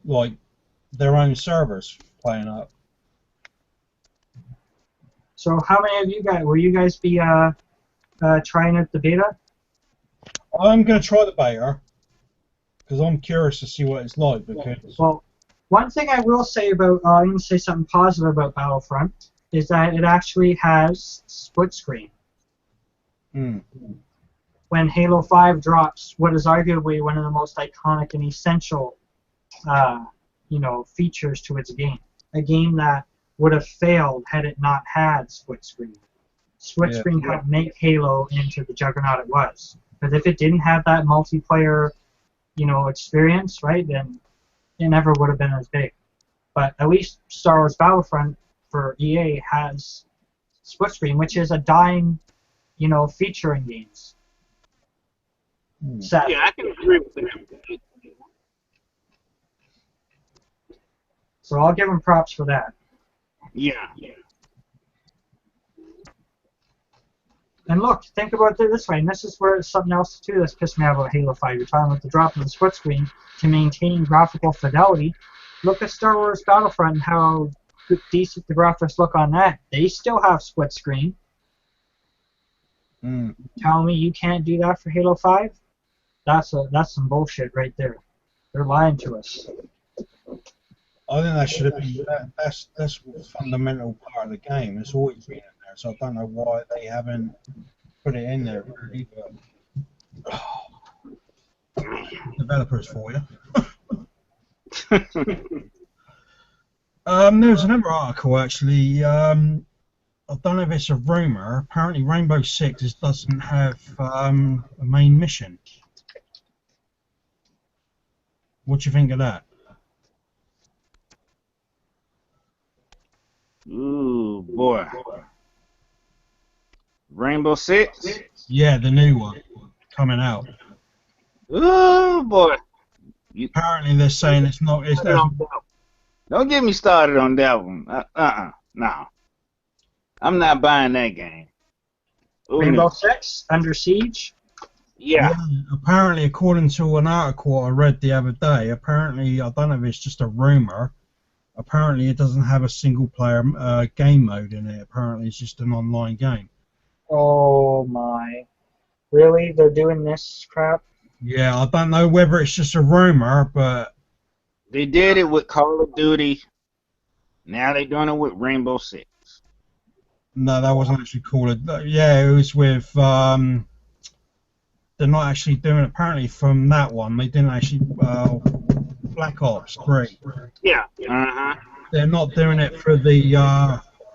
like their own servers playing up? So how many of you guys, will you guys be trying out the beta? I'm going to try the beta because I'm curious to see what it's like. Because Well, one thing I will say about, I'm going to say something positive about Battlefront, is that it actually has split screen. When Halo 5 drops, what is arguably one of the most iconic and essential, features to its game. A game that would have failed had it not had split screen. Split screen helped make Halo into the juggernaut it was. Because if it didn't have that multiplayer, experience, right, then it never would have been as big. But at least Star Wars Battlefront for EA has split screen, which is a dying, feature in games. Sadly. Yeah, I can agree with that. So I'll give them props for that. Yeah. And look, think about it this way, and this is where it's something else too that's pissed me off about Halo 5. You're talking about the drop in the split screen to maintain graphical fidelity. Look at Star Wars Battlefront and how decent the graphics look on that. They still have split screen. Mm. Tell me you can't do that for Halo 5? That's some bullshit right there. They're lying to us. I think that should have been that's a fundamental part of the game. It's always been in there, so I don't know why they haven't put it in there. Really, but developers for you. There's another article actually. I don't know if it's a rumor. Apparently, Rainbow Six doesn't have a main mission. What do you think of that? Ooh, boy. Rainbow Six? Yeah, the new one coming out. Ooh, boy. Apparently, they're saying it's not. Don't get me started on that one. No. I'm not buying that game. Ooh, Rainbow no. Six Under Siege. Yeah. Apparently, according to an article I read the other day, apparently, I don't know if it's just a rumor. Apparently, it doesn't have a single-player game mode in it. Apparently, it's just an online game. Oh my! Really? They're doing this crap? Yeah, I don't know whether it's just a rumor, but They did it with Call of Duty. Now they're doing it with Rainbow Six. no, that wasn't actually called. Yeah, it was with. They're not actually doing. Apparently, from that one, they didn't actually. Black Ops 3. Yeah. Uh-huh. They're not doing it for the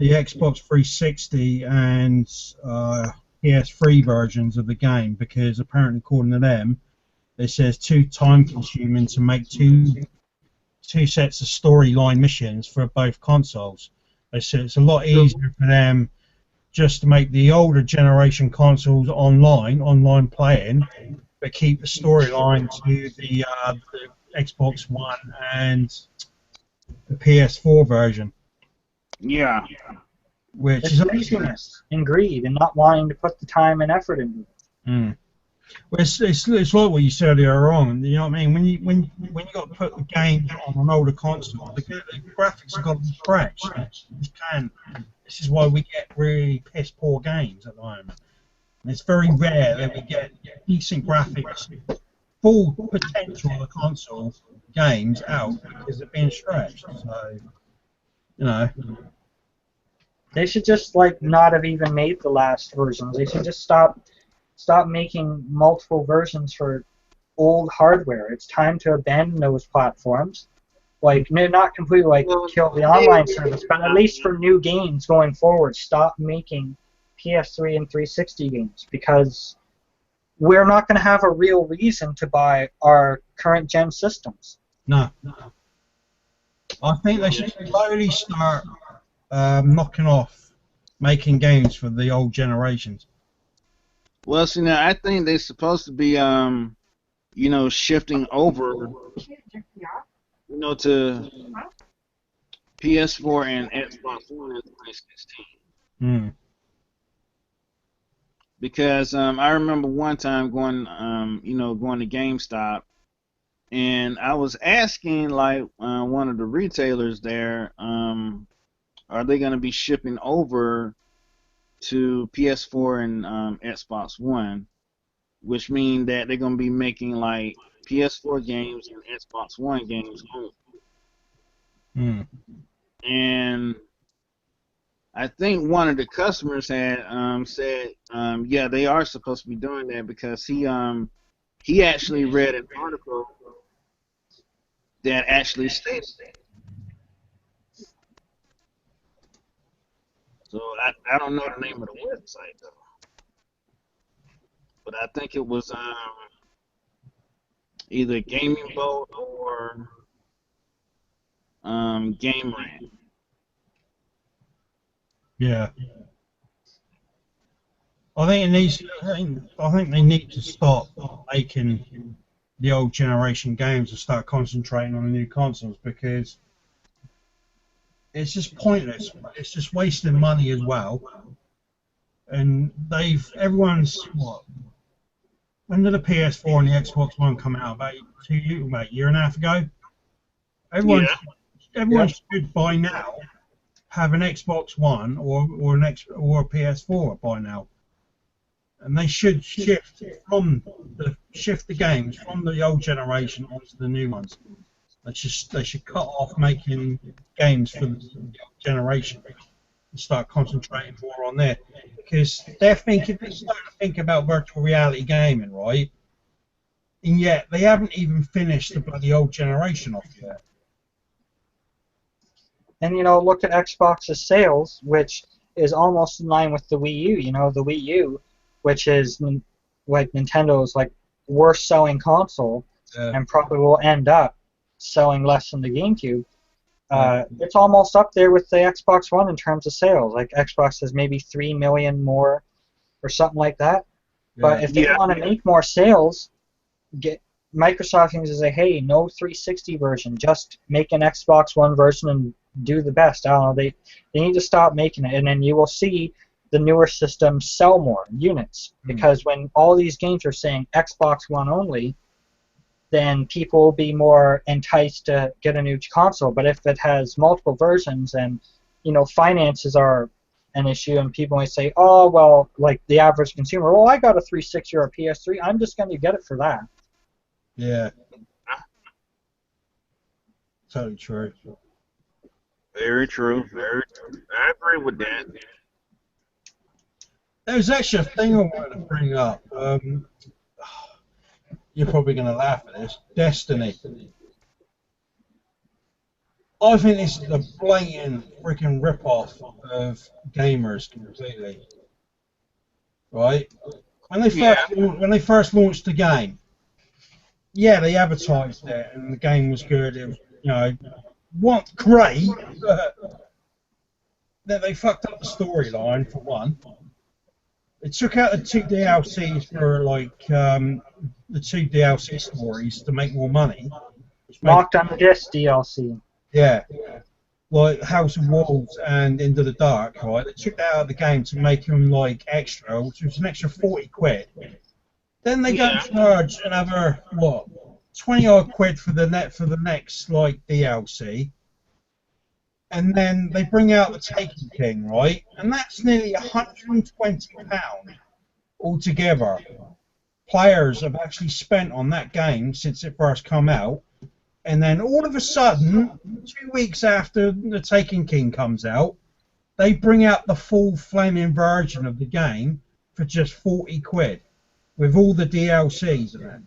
Xbox 360 and PS3 versions of the game because apparently, according to them, it says too time-consuming to make two sets of storyline missions for both consoles. They said it's a lot easier for them just to make the older generation consoles online playing, but keep the storyline to the Xbox One and the PS4 version. Yeah. Which It's is laziness and greed and not wanting to put the time and effort into it. Well, it's like what you said earlier on. You know what I mean? When you got to put the game on an older console, the graphics have got to be fresh. This is why we get really piss poor games at the moment. And it's very rare that we get decent graphics, full potential of the console games out because they're being stretched. So, you know. They should just not have even made the last versions. They should just stop making multiple versions for old hardware. It's time to abandon those platforms. Not completely kill the online service, but at least for new games going forward, stop making PS3 and 360 games because we're not going to have a real reason to buy our current gen systems. No. I think they should slowly start knocking off making games for the old generations. Well, see, now I think they're supposed to be, shifting over, to PS4 and Xbox One in 2016. Because I remember one time going to GameStop, and I was asking one of the retailers there, are they going to be shipping over to PS4 and Xbox One, which means that they're going to be making PS4 games and Xbox One games only. And I think one of the customers had said, yeah, they are supposed to be doing that because he actually read an article that actually stated that. So I don't know the name of the website though, but I think it was either Gaming Boat or Game Rant. Yeah. I think they need to stop making the old generation games and start concentrating on the new consoles because it's just pointless. It's just wasting money as well. And everyone's when did the PS4 and the Xbox One come out? About a year and a half ago. Everyone should by now have an Xbox One or a PS4 by now. and they should shift the games from the old generation onto the new ones. They should cut off making games for the old generation and start concentrating more on there, because they're starting to think about virtual reality gaming, right? And yet they haven't even finished the bloody old generation off yet. And look at Xbox's sales, which is almost in line with the Wii U. The Wii U, which is like Nintendo's worst selling console, and probably will end up selling less than the GameCube. It's almost up there with the Xbox One in terms of sales. Xbox has maybe 3 million more or something like that. Yeah. But if they want to make more sales, Microsoft needs to say, hey, no 360 version, just make an Xbox One version and do the best. I don't know, they need to stop making it, and then you will see the newer systems sell more units, because when all these games are saying Xbox One only, then people will be more enticed to get a new console. But if it has multiple versions, and finances are an issue, and people may say, oh, well, like the average consumer, well, I got a 360 or a PS3, I'm just going to get it for that. Yeah. Totally true. Very true. Very true. I agree with that. There's actually a thing I wanted to bring up. You're probably going to laugh at this. Destiny. I think this is a blatant freaking rip-off of gamers completely. Right? When they first launched the game, yeah, they advertised it and the game was good. It was, great, but then they fucked up the storyline for one. They took out the 2 DLCs for the 2 DLC stories to make more money. Locked on the disc DLC. Yeah, like House of Wolves and Into the Dark, right? They took that out of the game to make them extra, which was an extra 40 quid. Then they go charge another 20 odd quid for the next DLC, and then they bring out the Taken King, right? And that's nearly £120 altogether. Players have actually spent on that game since it first come out, and then all of a sudden, 2 weeks after the Taken King comes out, they bring out the full flaming version of the game for just 40 quid, with all the DLCs in it.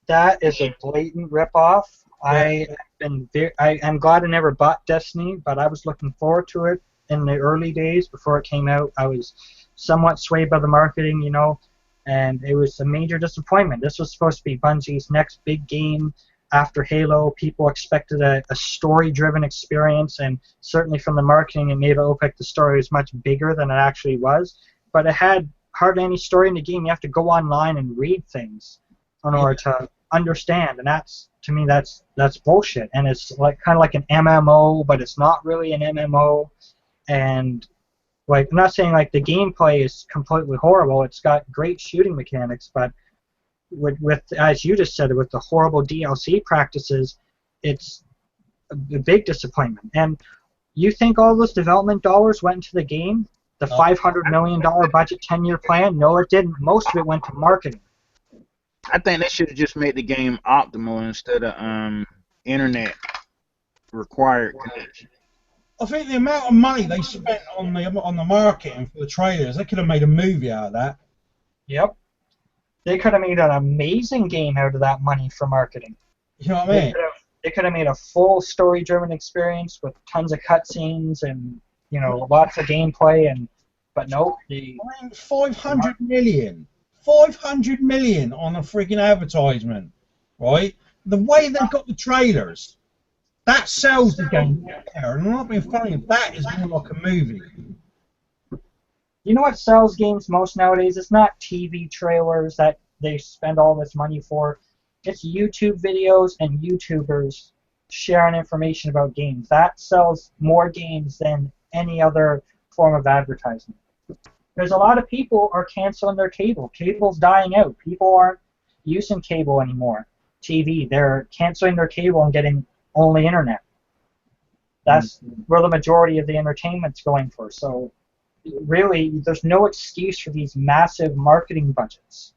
That is a blatant ripoff. Yeah. I'm glad I never bought Destiny, but I was looking forward to it in the early days before it came out. I was somewhat swayed by the marketing, and it was a major disappointment. This was supposed to be Bungie's next big game after Halo. People expected a story-driven experience, and certainly from the marketing, it made it look like the story was much bigger than it actually was. But it had hardly any story in the game. You have to go online and read things in order to understand, and to me that's bullshit. And it's kind of like an MMO, but it's not really an MMO. And I'm not saying the gameplay is completely horrible. It's got great shooting mechanics, but with as you just said, with the horrible DLC practices, it's a big disappointment. And you think all those development dollars went into the game? The $500 million budget 10-year plan? No, it didn't. Most of it went to marketing. I think they should have just made the game optimal instead of internet required connection. I think the amount of money they spent on the marketing for the trailers, they could have made a movie out of that. Yep. They could have made an amazing game out of that money for marketing. You know what I mean? They could have made a full story-driven experience with tons of cutscenes and lots of gameplay, but no. 500 million. 500 million on a freaking advertisement, right? The way they got the trailers, that sells the game. And I'm not being funny, that is more like a movie. You know what sells games most nowadays? It's not TV trailers that they spend all this money for. It's YouTube videos and YouTubers sharing information about games. That sells more games than any other form of advertisement. There's a lot of people are canceling their cable. Cable's dying out. People aren't using cable anymore. TV, they're canceling their cable and getting only internet. That's where the majority of the entertainment's going for. So really, there's no excuse for these massive marketing budgets.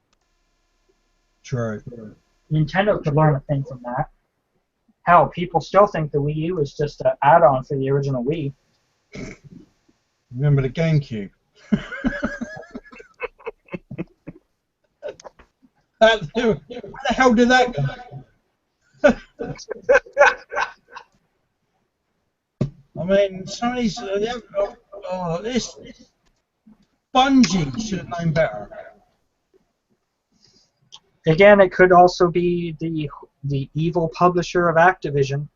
True. Nintendo could learn a thing from that. Hell, people still think the Wii U is just an add-on for the original Wii. Remember the GameCube? Where the hell did that go? I mean, some of these, this Bungie should have known better. Again, it could also be the evil publisher of Activision.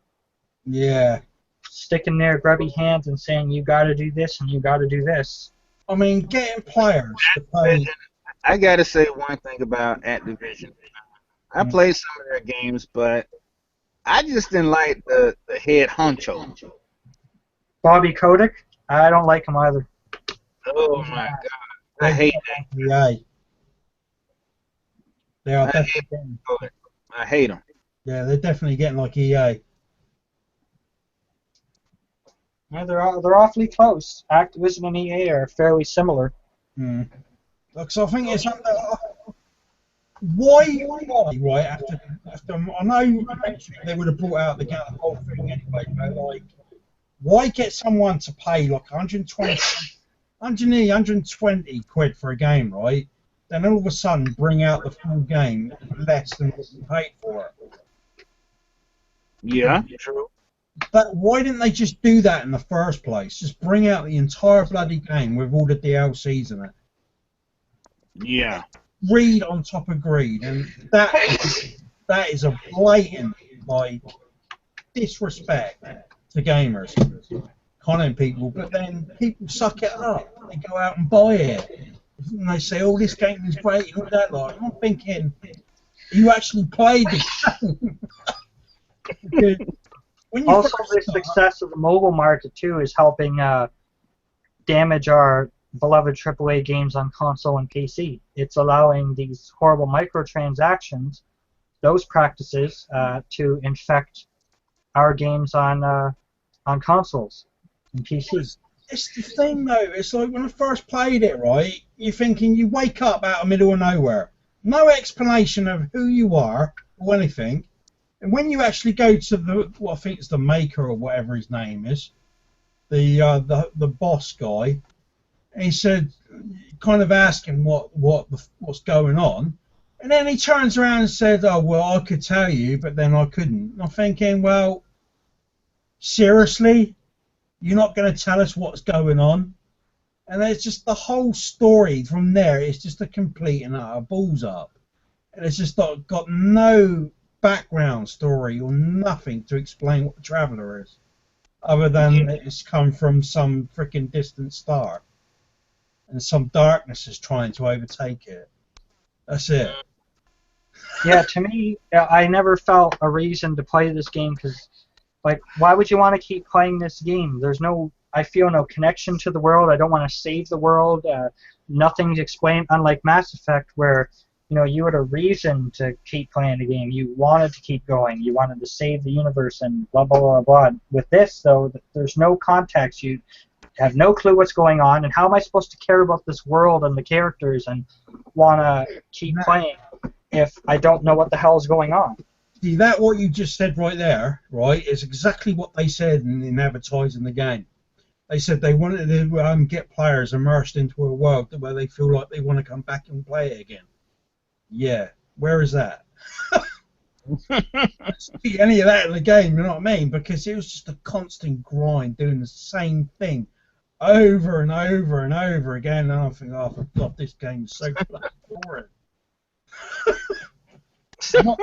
Yeah. Sticking their grubby hands and saying, you got to do this and you got to do this. I mean, getting players to play. I gotta say one thing about Activision. I played some of their games, but I just didn't like the head honcho. Bobby Kotick? I don't like him either. Oh my god. I hate that. Yeah. They are definitely getting, I hate them. yeah, they're definitely getting like EA. Yeah, they're awfully close. Activision and EA are fairly similar. Look, so I think it's under. Why, right, after I know eventually they would have brought out the whole thing anyway, but like, why get someone to pay like 120 quid for a game, right? Then all of a sudden bring out the full game for less than what you paid for it. Yeah, true. But why didn't they just do that in the first place? Just bring out the entire bloody game with all the DLCs in it. Yeah. Greed on top of greed, and that is a blatant like disrespect to gamers, content people. But then people suck it up. They go out and buy it, and they say, "Oh, this game is great," and all that. Like, I'm thinking, you actually played the game. Also, the success of the mobile market too is helping damage our beloved AAA games on console and PC. It's allowing these horrible microtransactions, those practices, to infect our games on consoles and PCs. It's the thing, though. It's like when I first played it, right? You're thinking you wake up out of the middle of nowhere, no explanation of who you are or anything. And when you actually go to I think it's the maker or whatever his name is, the boss guy, and he said, kind of asking what's going on, and then he turns around and said, "Oh well, I could tell you, but then I couldn't." And I'm thinking, well, seriously, you're not going to tell us what's going on? And it's just the whole story from there. It's just a complete and utter balls up, and it's just got no background story or nothing to explain what the Traveller is, other than it's come from some freaking distant star, and some darkness is trying to overtake it. That's it. Yeah, to me, I never felt a reason to play this game because, like, why would you want to keep playing this game? I feel no connection to the world. I don't want to save the world. Nothing's explained. Unlike Mass Effect, where you had a reason to keep playing the game. You wanted to keep going. You wanted to save the universe and blah, blah, blah, blah. With this, though, there's no context. You have no clue what's going on, and how am I supposed to care about this world and the characters and want to keep playing if I don't know what the hell is going on? See, that what you just said right there, right, is exactly what they said in advertising the game. They said they wanted to get players immersed into a world where they feel like they want to come back and play it again. Yeah, where is that? See any of that in the game, you know what I mean? Because it was just a constant grind, doing the same thing over and over and over again. And I think, oh, for God, this game is so boring. not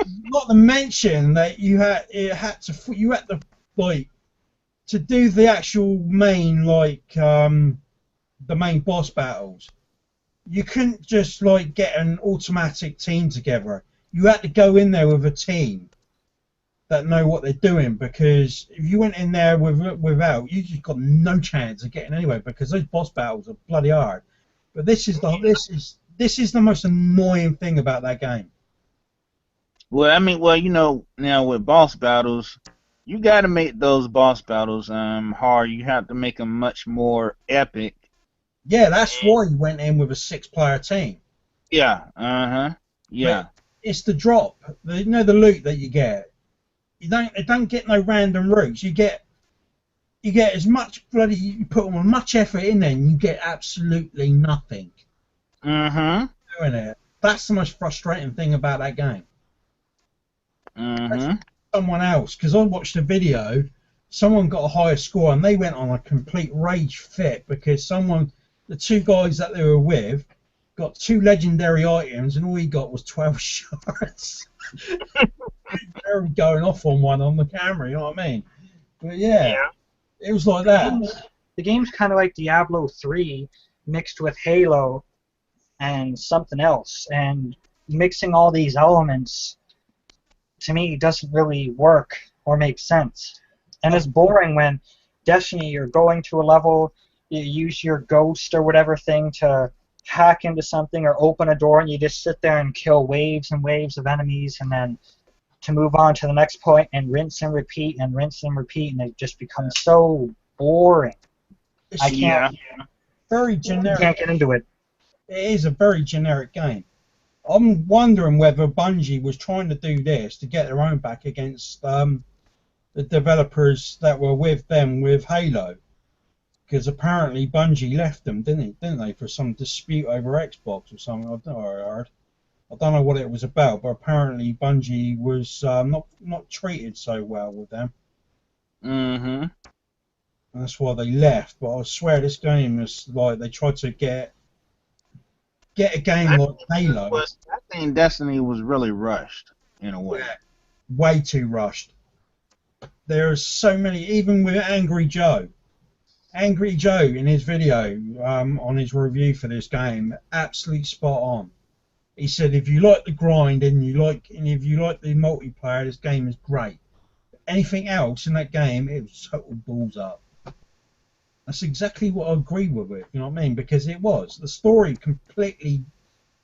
to mention that you had to like to do the actual main the main boss battles. You couldn't just like get an automatic team together. You had to go in there with a team that know what they're doing, because if you went in there without, you just got no chance of getting anywhere, because those boss battles are bloody hard. But this is the most annoying thing about that game. Well, I mean, now with boss battles, you got to make those boss battles hard. You have to make them much more epic Yeah, that's why he went in with a 6-player team. Yeah. Yeah. But it's the drop, the loot that you get. You don't get no random routes. You get as much bloody, you put much effort in there, and you get absolutely nothing. Doing it. That's the most frustrating thing about that game. Someone else, because I watched a video, someone got a higher score and they went on a complete rage fit because the two guys that they were with got 2 legendary items and all he got was 12 shards. They were going off on one on the camera, you know what I mean? But yeah. It was like that. The game's kind of like Diablo 3 mixed with Halo and something else, and mixing all these elements to me doesn't really work or make sense. And it's boring when Destiny, you're going to a level, you use your ghost or whatever thing to hack into something or open a door, and you just sit there and kill waves and waves of enemies, and then to move on to the next point and rinse and repeat, and it just becomes so boring. I can't. Very generic. Can't get into it. It is a very generic game. I'm wondering whether Bungie was trying to do this to get their own back against the developers that were with them with Halo, because apparently Bungie left them, didn't they, for some dispute over Xbox or something. I don't know what it was about, but apparently Bungie was not treated so well with them. And that's why they left. But I swear this game is like they tried to get a game like Halo. I think Destiny was really rushed in a way. Yeah, way too rushed. There's so many, even with Angry Joe. Angry Joe in his video on his review for this game, absolutely spot on. He said if you like the grind and if you like the multiplayer, this game is great. Anything else in that game, it was total balls up. That's exactly what I agree with it, you know what I mean? Because it was. The story completely,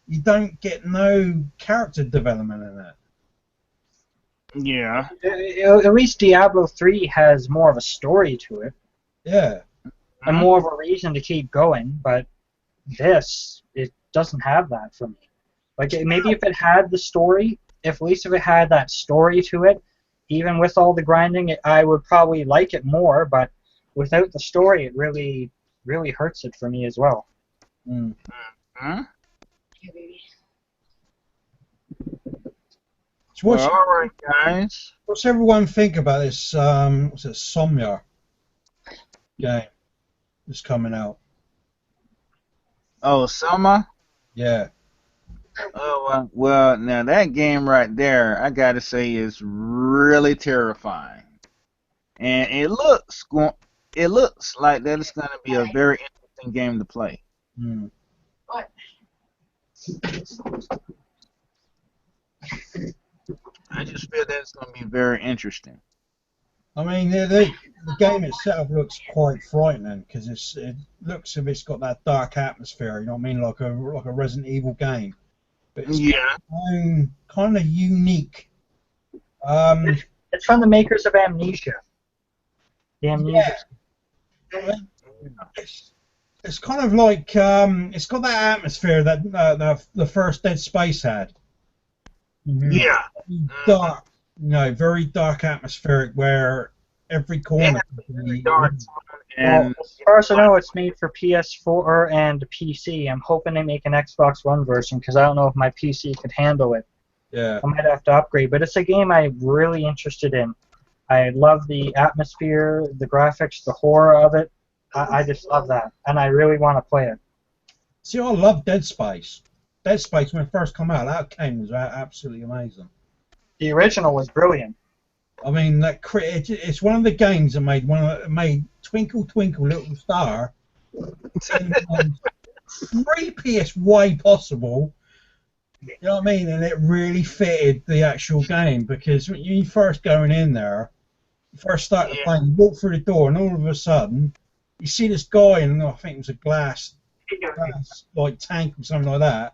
you don't get no character development in that. Yeah. At least Diablo 3 has more of a story to it. Yeah. And more of a reason to keep going, but this, it doesn't have that for me. Like, maybe if it had the story, at least if it had that story to it, even with all the grinding, I would probably like it more, but without the story, it really, really hurts it for me as well. So all right, guys. What's everyone think about this, what's it, Somnia game that's coming out? Oh, Soma? Yeah. Oh, well, now that game right there, I gotta say, is really terrifying. And it looks like that it's gonna be a very interesting game to play. What? I just feel that it's gonna be very interesting. I mean, the game itself looks quite frightening because it looks as if it's got that dark atmosphere. You know what I mean, like a Resident Evil game. But it's kind of unique. It's from the makers of Amnesia. The Amnesia. Yeah. It's kind of like it's got that atmosphere that the first Dead Space had. Yeah. Dark, very dark atmospheric where every corner. Very dark. And as far as I know, it's made for PS4 and PC. I'm hoping they make an Xbox One version because I don't know if my PC could handle it. Yeah. I might have to upgrade, but it's a game I'm really interested in. I love the atmosphere, the graphics, the horror of it. I just love that, and I really want to play it. See, I love Dead Space. Dead Space, when it first came out, that game was absolutely amazing. The original was brilliant. I mean, it's one of the games that made Twinkle Twinkle Little Star in the creepiest way possible. You know what I mean? And it really fitted the actual game because when you first going in there, you first start the plane, you walk through the door, and all of a sudden, you see this guy, and I think it was a glass like tank or something like that.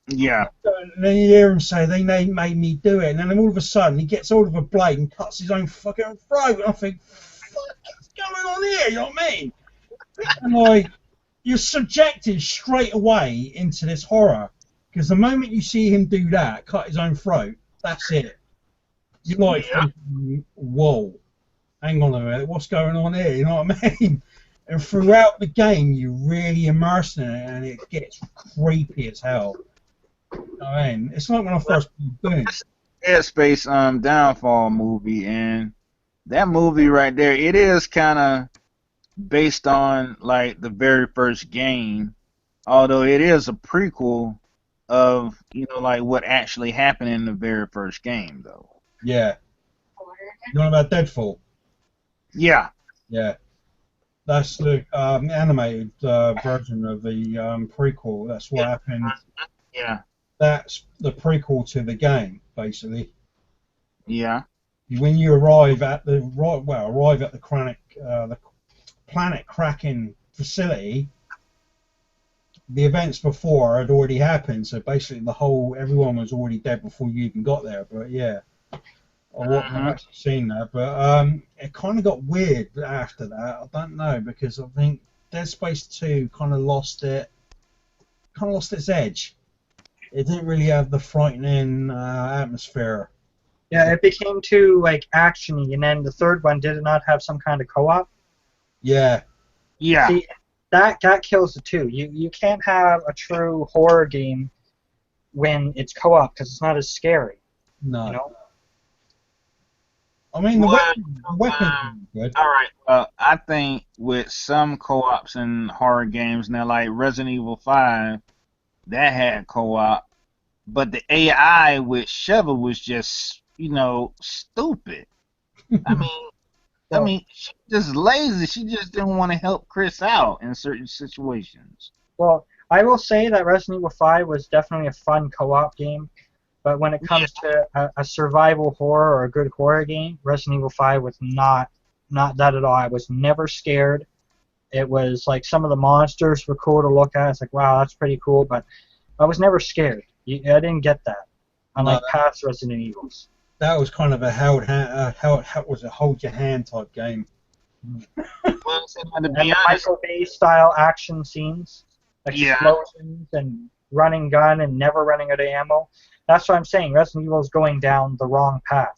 Yeah. And then you hear him say, they made me do it. And then all of a sudden, he gets hold of a blade and cuts his own fucking throat. And I think, fuck, what's going on here? You know what I mean? And you're subjected straight away into this horror. Because the moment you see him do that, cut his own throat, that's it. You're like, thinking, whoa, hang on a minute, what's going on here? You know what I mean? And throughout the game, you're really immersed in it, and it gets creepy as hell. I mean, it's like when I first played Dead Space Downfall movie, and that movie right there, it is kind of based on like the very first game, although it is a prequel of like what actually happened in the very first game, though. Yeah. You know about Deadfall? Yeah. Yeah. That's the animated version of the prequel. That's what happened. Yeah. That's the prequel to the game, basically. Yeah. When you arrive at the planet Kraken facility, the events before had already happened. So basically, everyone was already dead before you even got there. But yeah, I wasn't actually seen that. But it kind of got weird after that. I don't know, because I think Dead Space 2 kind of lost its edge. It didn't really have the frightening atmosphere. Yeah, it became too like actiony, and then the third one did not have some kind of co-op. Yeah. Yeah. See, that kills the two. You can't have a true horror game when it's co-op because it's not as scary. No. You know? I mean, the weapons are good. All right. I think with some co-ops in horror games now, like Resident Evil 5, that had co-op, but the AI with Sheva was just, stupid. I mean, she's just lazy. She just didn't want to help Chris out in certain situations. Well, I will say that Resident Evil 5 was definitely a fun co-op game, but when it comes to a survival horror or a good horror game, Resident Evil 5 was not that at all. I was never scared. It was like some of the monsters were cool to look at. It's like, wow, that's pretty cool, but I was never scared. I didn't get that, unlike past Resident Evils. That was kind of a hold your hand type game. And the Michael Bay style action scenes, explosions and running gun and never running out of ammo. That's what I'm saying. Resident Evil is going down the wrong path.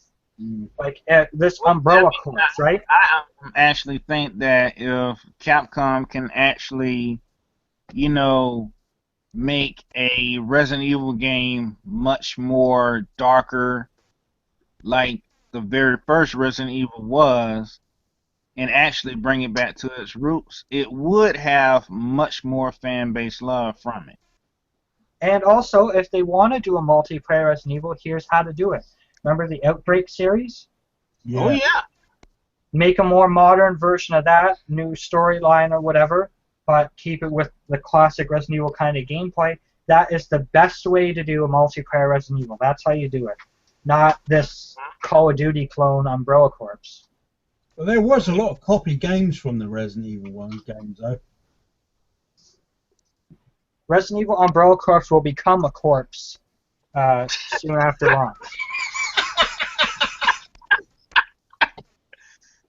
Like this Umbrella Corps, right? I actually think that if Capcom can actually, make a Resident Evil game much more darker, like the very first Resident Evil was, and actually bring it back to its roots, it would have much more fan base love from it. And also, if they want to do a multiplayer Resident Evil, here's how to do it. Remember the Outbreak series? Yeah. Oh, yeah. Make a more modern version of that, new storyline or whatever, but keep it with the classic Resident Evil kind of gameplay. That is the best way to do a multiplayer Resident Evil. That's how you do it. Not this Call of Duty clone Umbrella Corps. Well, there was a lot of copy games from the Resident Evil 1 games, though. Resident Evil Umbrella Corps will become a corpse soon after launch.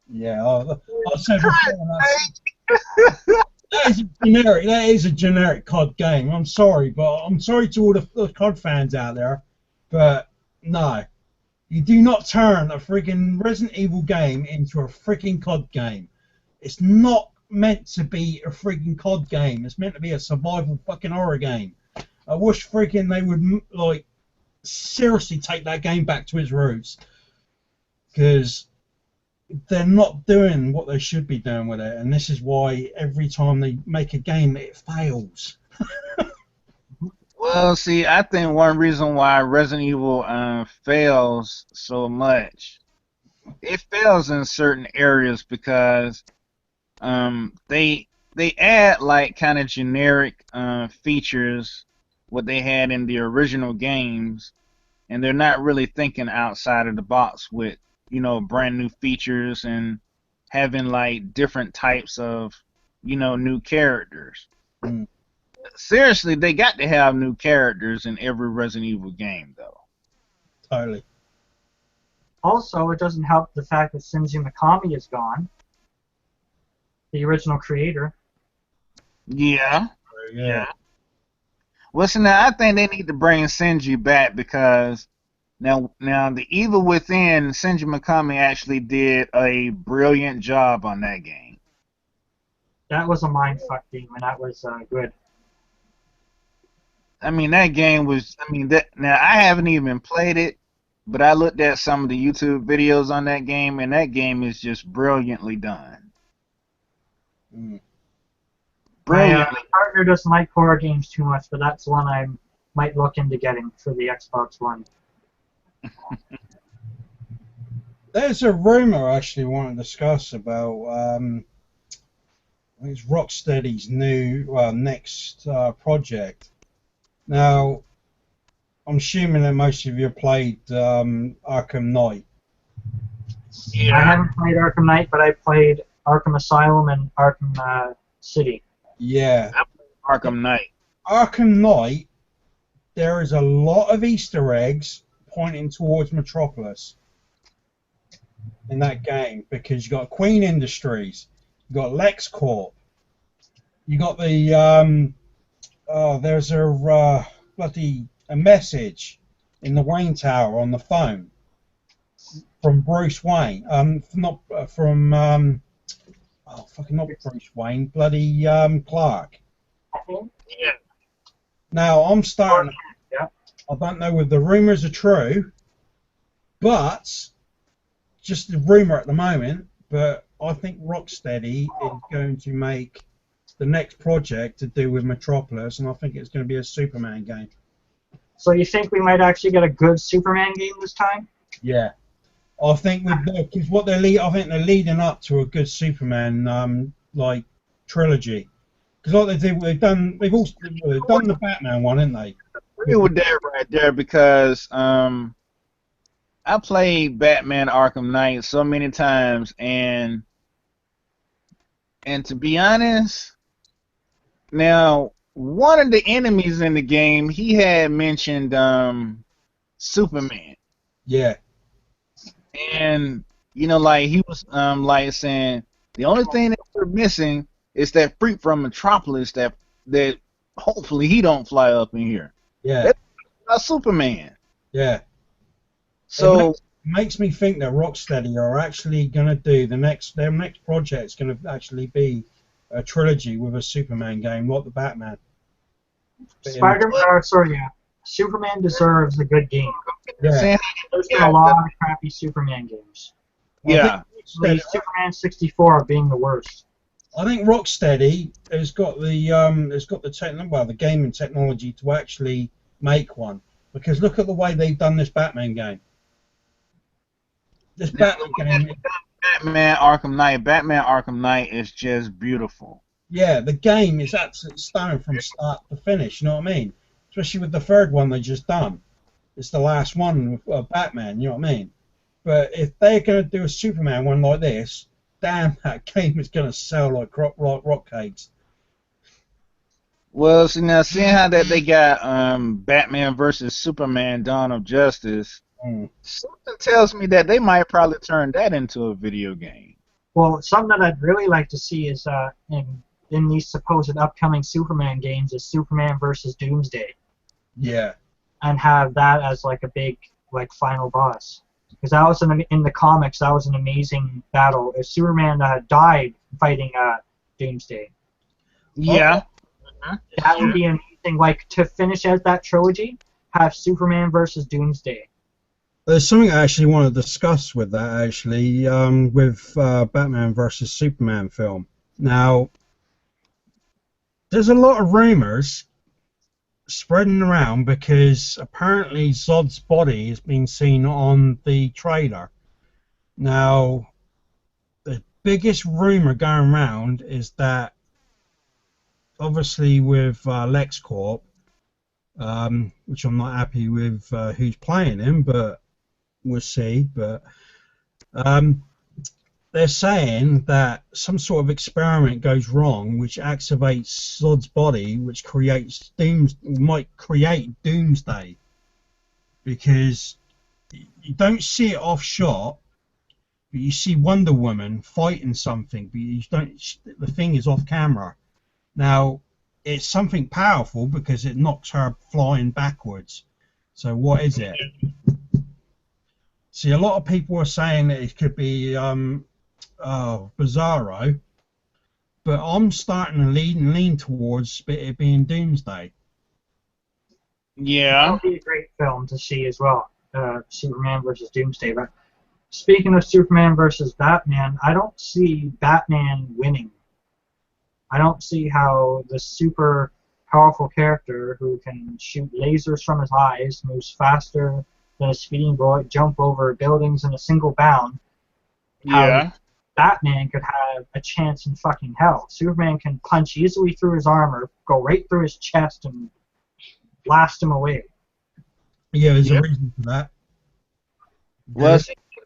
Yeah, I said before, that is a generic COD game. I'm sorry, but I'm sorry to all the COD fans out there, but no. You do not turn a freaking Resident Evil game into a freaking COD game. It's not meant to be a freaking COD game. It's meant to be a survival fucking horror game. I wish freaking they would, seriously take that game back to its roots. Because they're not doing what they should be doing with it. And this is why every time they make a game, it fails. Well, see, I think one reason why Resident Evil fails so much, it fails in certain areas because they add like kind of generic features what they had in the original games, and they're not really thinking outside of the box with brand new features and having like different types of new characters. Seriously, they got to have new characters in every Resident Evil game, though. Totally. Also, it doesn't help the fact that Shinji Mikami is gone, the original creator. Yeah. Yeah. Well, so now I think they need to bring Senju back because now the Evil Within, Senju Mikami actually did a brilliant job on that game. That was a mindfuck game, and that was good. I mean, that game was. I mean, that now I haven't even played it, but I looked at some of the YouTube videos on that game, and that game is just brilliantly done. Mm. My Brilliantly. partner doesn't like horror games too much, but that's one I might look into getting for the Xbox One. There's a rumor I actually want to discuss about. It's Rocksteady's new next project. Now, I'm assuming that most of you played Arkham Knight. I haven't played Arkham Knight, but I played Arkham Asylum and Arkham City. Yeah. Arkham Knight. Arkham Knight, there is a lot of Easter eggs pointing towards Metropolis in that game because you got Queen Industries, you got LexCorp, you got the there's a a message in the Wayne Tower on the phone from Bruce Wayne. Not from not Bruce Wayne, bloody Clark. Yeah. Now I'm starting. Yeah. I don't know if the rumors are true, but just a rumor at the moment. But I think Rocksteady is going to make the next project to do with Metropolis, and I think it's going to be a Superman game. So you think we might actually get a good Superman game this time? Yeah, I think because I think they're leading up to a good Superman like trilogy. Because like they've done the Batman one, haven't they? I agree with that right there because I played Batman Arkham Knight so many times, and to be honest, now one of the enemies in the game he had mentioned Superman, Yeah, and like he was like saying the only thing that we're missing is that freak from Metropolis that hopefully he don't fly up in here. yeah, That's not Superman. yeah. So It makes me think that Rocksteady are actually going to do their next project is going to actually be a trilogy with a Superman game, like the Batman. Superman deserves a good game. Yeah, There's been a lot of crappy Superman games. yeah. Like Superman 64 being the worst. I think Rocksteady has got the gaming technology to actually make one. Because look at the way they've done this Batman game. This Batman game. Batman Arkham Knight is just beautiful. Yeah, the game is absolutely stunning from start to finish. You know what I mean? Especially with the third one they just done. It's the last one with Batman. You know what I mean? But if they're going to do a Superman one like this, damn, that game is going to sell like rock cakes. Well, see now, seeing how that they got Batman versus Superman: Dawn of Justice, something tells me that they might probably turn that into a video game. Well, something that I'd really like to see is in these supposed upcoming Superman games is Superman versus Doomsday. Yeah. And have that as like a big final boss. Because that was in the comics, that was an amazing battle. If Superman died fighting Doomsday. Yeah. That would be amazing. Like, to finish out that trilogy, have Superman versus Doomsday. There's something I actually want to discuss with that, actually, with Batman versus Superman film. Now, there's a lot of rumors spreading around because apparently Zod's body has been seen on the trailer. Now, the biggest rumor going around is that obviously with LexCorp, which I'm not happy with who's playing him, but we'll see. But they're saying that some sort of experiment goes wrong, which activates Zod's body, which might create Doomsday, because you don't see it off shot, but you see Wonder Woman fighting something, but you don't. The thing is off camera. Now, it's something powerful because it knocks her flying backwards. So what is it? See, a lot of people are saying that it could be Bizarro, but I'm starting to lean towards it being Doomsday. Yeah. That would be a great film to see as well, Superman versus Doomsday. But speaking of Superman versus Batman, I don't see Batman winning. I don't see how the super powerful character who can shoot lasers from his eyes, moves faster than a speeding bullet, jump over buildings in a single bound, Yeah. Batman could have a chance in fucking hell. Superman can punch easily through his armor, go right through his chest, and blast him away. Yeah, there's a reason for that. Well,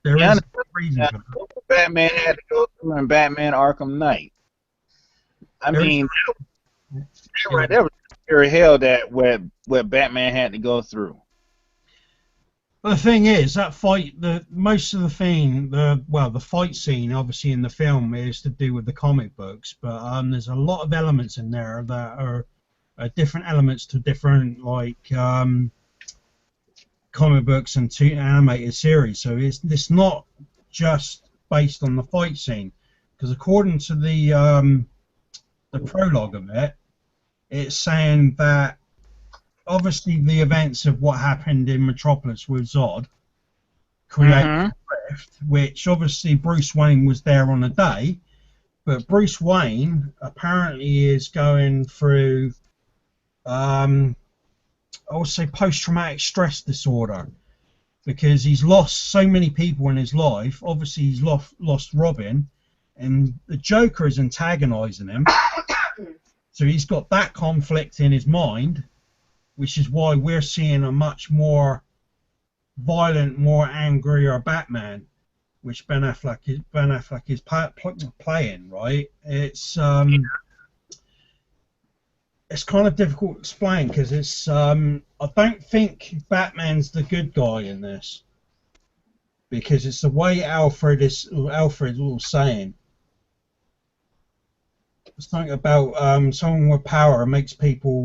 There is a reason for that. Batman had to go through in Batman Arkham Knight. I mean, that was pure hell that what Batman had to go through. But the thing is, that fight, most of the thing, the fight scene, obviously in the film, is to do with the comic books. But there's a lot of elements in there that are different elements to different comic books and two animated series. So it's not just based on the fight scene, because according to the prologue of it, it's saying that obviously the events of what happened in Metropolis with Zod created a rift, which obviously Bruce Wayne was there on the day, but Bruce Wayne apparently is going through I would say post-traumatic stress disorder, because he's lost so many people in his life. Obviously he's lost Robin, and the Joker is antagonizing him. So he's got that conflict in his mind, which is why we're seeing a much more violent, more angrier Batman, which Ben Affleck is playing, right? It's kind of difficult to explain, because it's I don't think Batman's the good guy in this, because it's the way Alfred was saying. It's something about someone with power makes people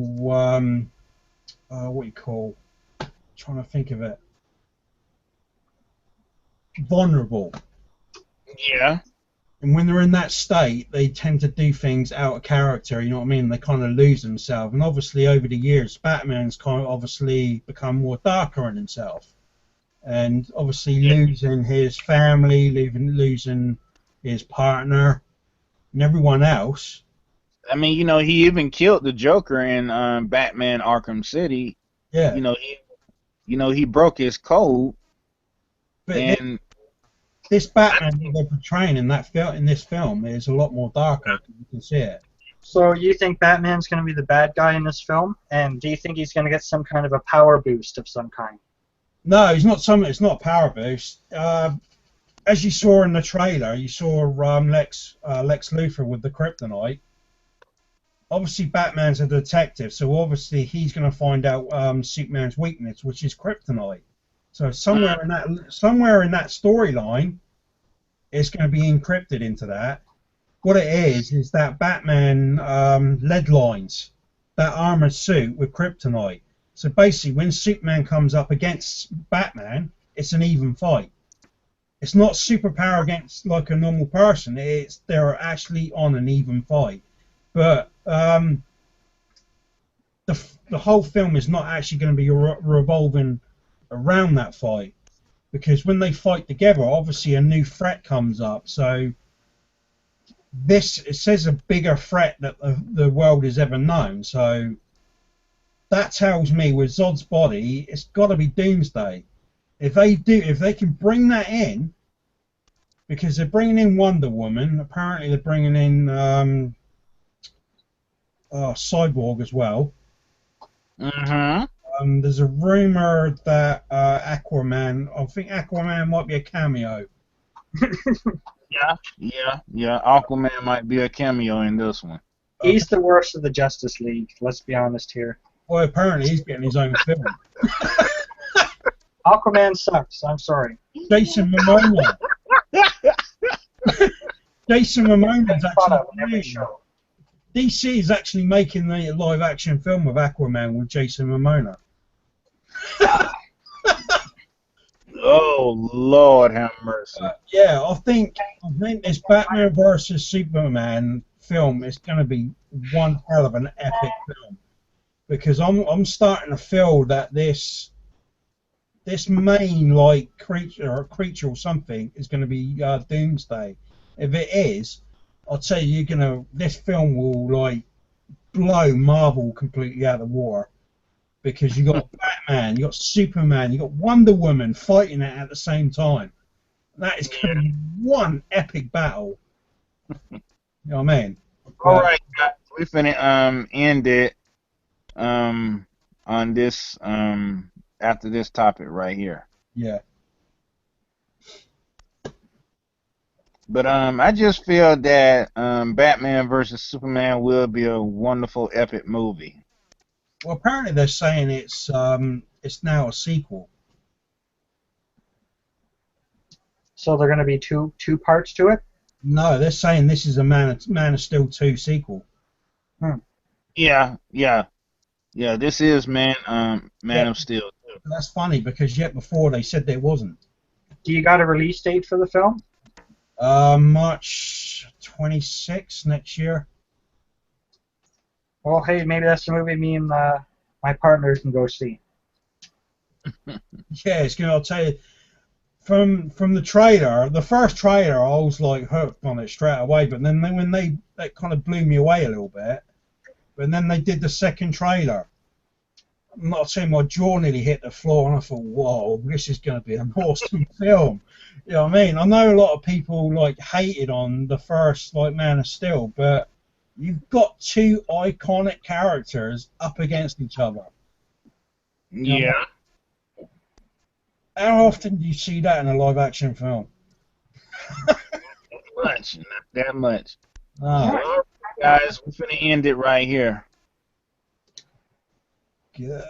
what do you call? I'm trying to think of it. Vulnerable. Yeah. And when they're in that state, they tend to do things out of character, you know what I mean? They kind of lose themselves. And obviously, over the years, Batman's kind of obviously become more darker in himself. And obviously losing his family, losing his partner, and everyone else. I mean, he even killed the Joker in Batman Arkham City. Yeah. He broke his code. But and this Batman that they're portraying in this film is a lot more darker. You can see it. So you think Batman's going to be the bad guy in this film? And do you think he's going to get some kind of a power boost of some kind? No, he's not. It's not a power boost. As you saw in the trailer, you saw Lex Luthor with the kryptonite. Obviously, Batman's a detective, so obviously he's going to find out Superman's weakness, which is kryptonite. So somewhere in that storyline, it's going to be encrypted into that. What it is that Batman lead lines that armored suit with kryptonite. So basically, when Superman comes up against Batman, it's an even fight. It's not superpower against like a normal person. They're actually on an even fight. But the whole film is not actually going to be revolving around that fight, because when they fight together, obviously a new threat comes up. So it says a bigger threat that the world has ever known. So that tells me with Zod's body, it's got to be Doomsday. If they can bring that in, because they're bringing in Wonder Woman, apparently they're bringing in Cyborg as well. There's a rumor that Aquaman, I think Aquaman might be a cameo. Yeah. Aquaman might be a cameo in this one. He's the worst of the Justice League, let's be honest here. Well, apparently he's getting his own film. Aquaman sucks, I'm sorry. Jason Momoa. Jason Momoa's actually every show. DC is actually making the live action film of Aquaman with Jason Momoa. Oh Lord, have mercy. Yeah, I think this Batman versus Superman film is going to be one hell of an epic film, because I'm starting to feel that this main like creature or something is going to be Doomsday. If it is, I'll tell you, this film will like blow Marvel completely out of the water, because you got Batman, you got Superman, you got Wonder Woman fighting it at the same time. That is going to be one epic battle. You know what I mean? All right, guys, we finna end it on this after this topic right here. Yeah. But I just feel that Batman versus Superman will be a wonderful epic movie. Well, apparently they're saying it's now a sequel. So they're going to be two parts to it? No, they're saying this is a Man of Steel 2 sequel. Yeah. This is Man of Steel. That's funny, because yet before they said there wasn't. Do you got a release date for the film? March 26th next year. Well, hey, maybe that's the movie me and my partner can go see. Yeah, it's gonna. I'll tell you, from the trailer, the first trailer, I was like hooked on it straight away. But then when that kind of blew me away a little bit. But then they did the second trailer. I'm not saying my jaw nearly hit the floor, and I thought, whoa, this is going to be an awesome film. You know what I mean? I know a lot of people like hated on the first like Man of Steel, but you've got two iconic characters up against each other. Yeah. How often do you see that in a live action film? Not that much. Oh. All right, guys, we're finna end it right here. Good.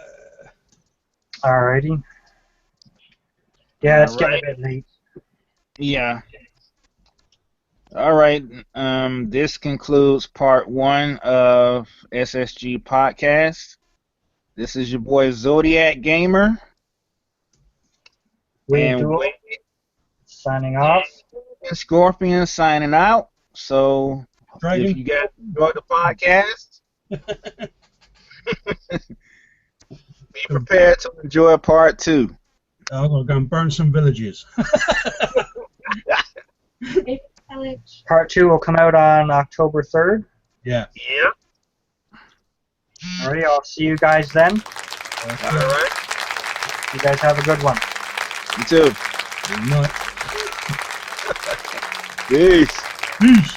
Alrighty. Yeah, it's All right. getting a bit late. Yeah. All right. This concludes part 1 of SSG Podcast. This is your boy Zodiac Gamer. Wade Duel signing off. Scorpion signing out. So Dragon. if you guys enjoyed the podcast, be prepared to enjoy part 2. I'm going to go and burn some villages. Part 2 will come out on October 3rd. Yeah. Yep. Alrighty, I'll see you guys then. Okay. All right. You guys have a good one. You too. Good night. Peace. Peace.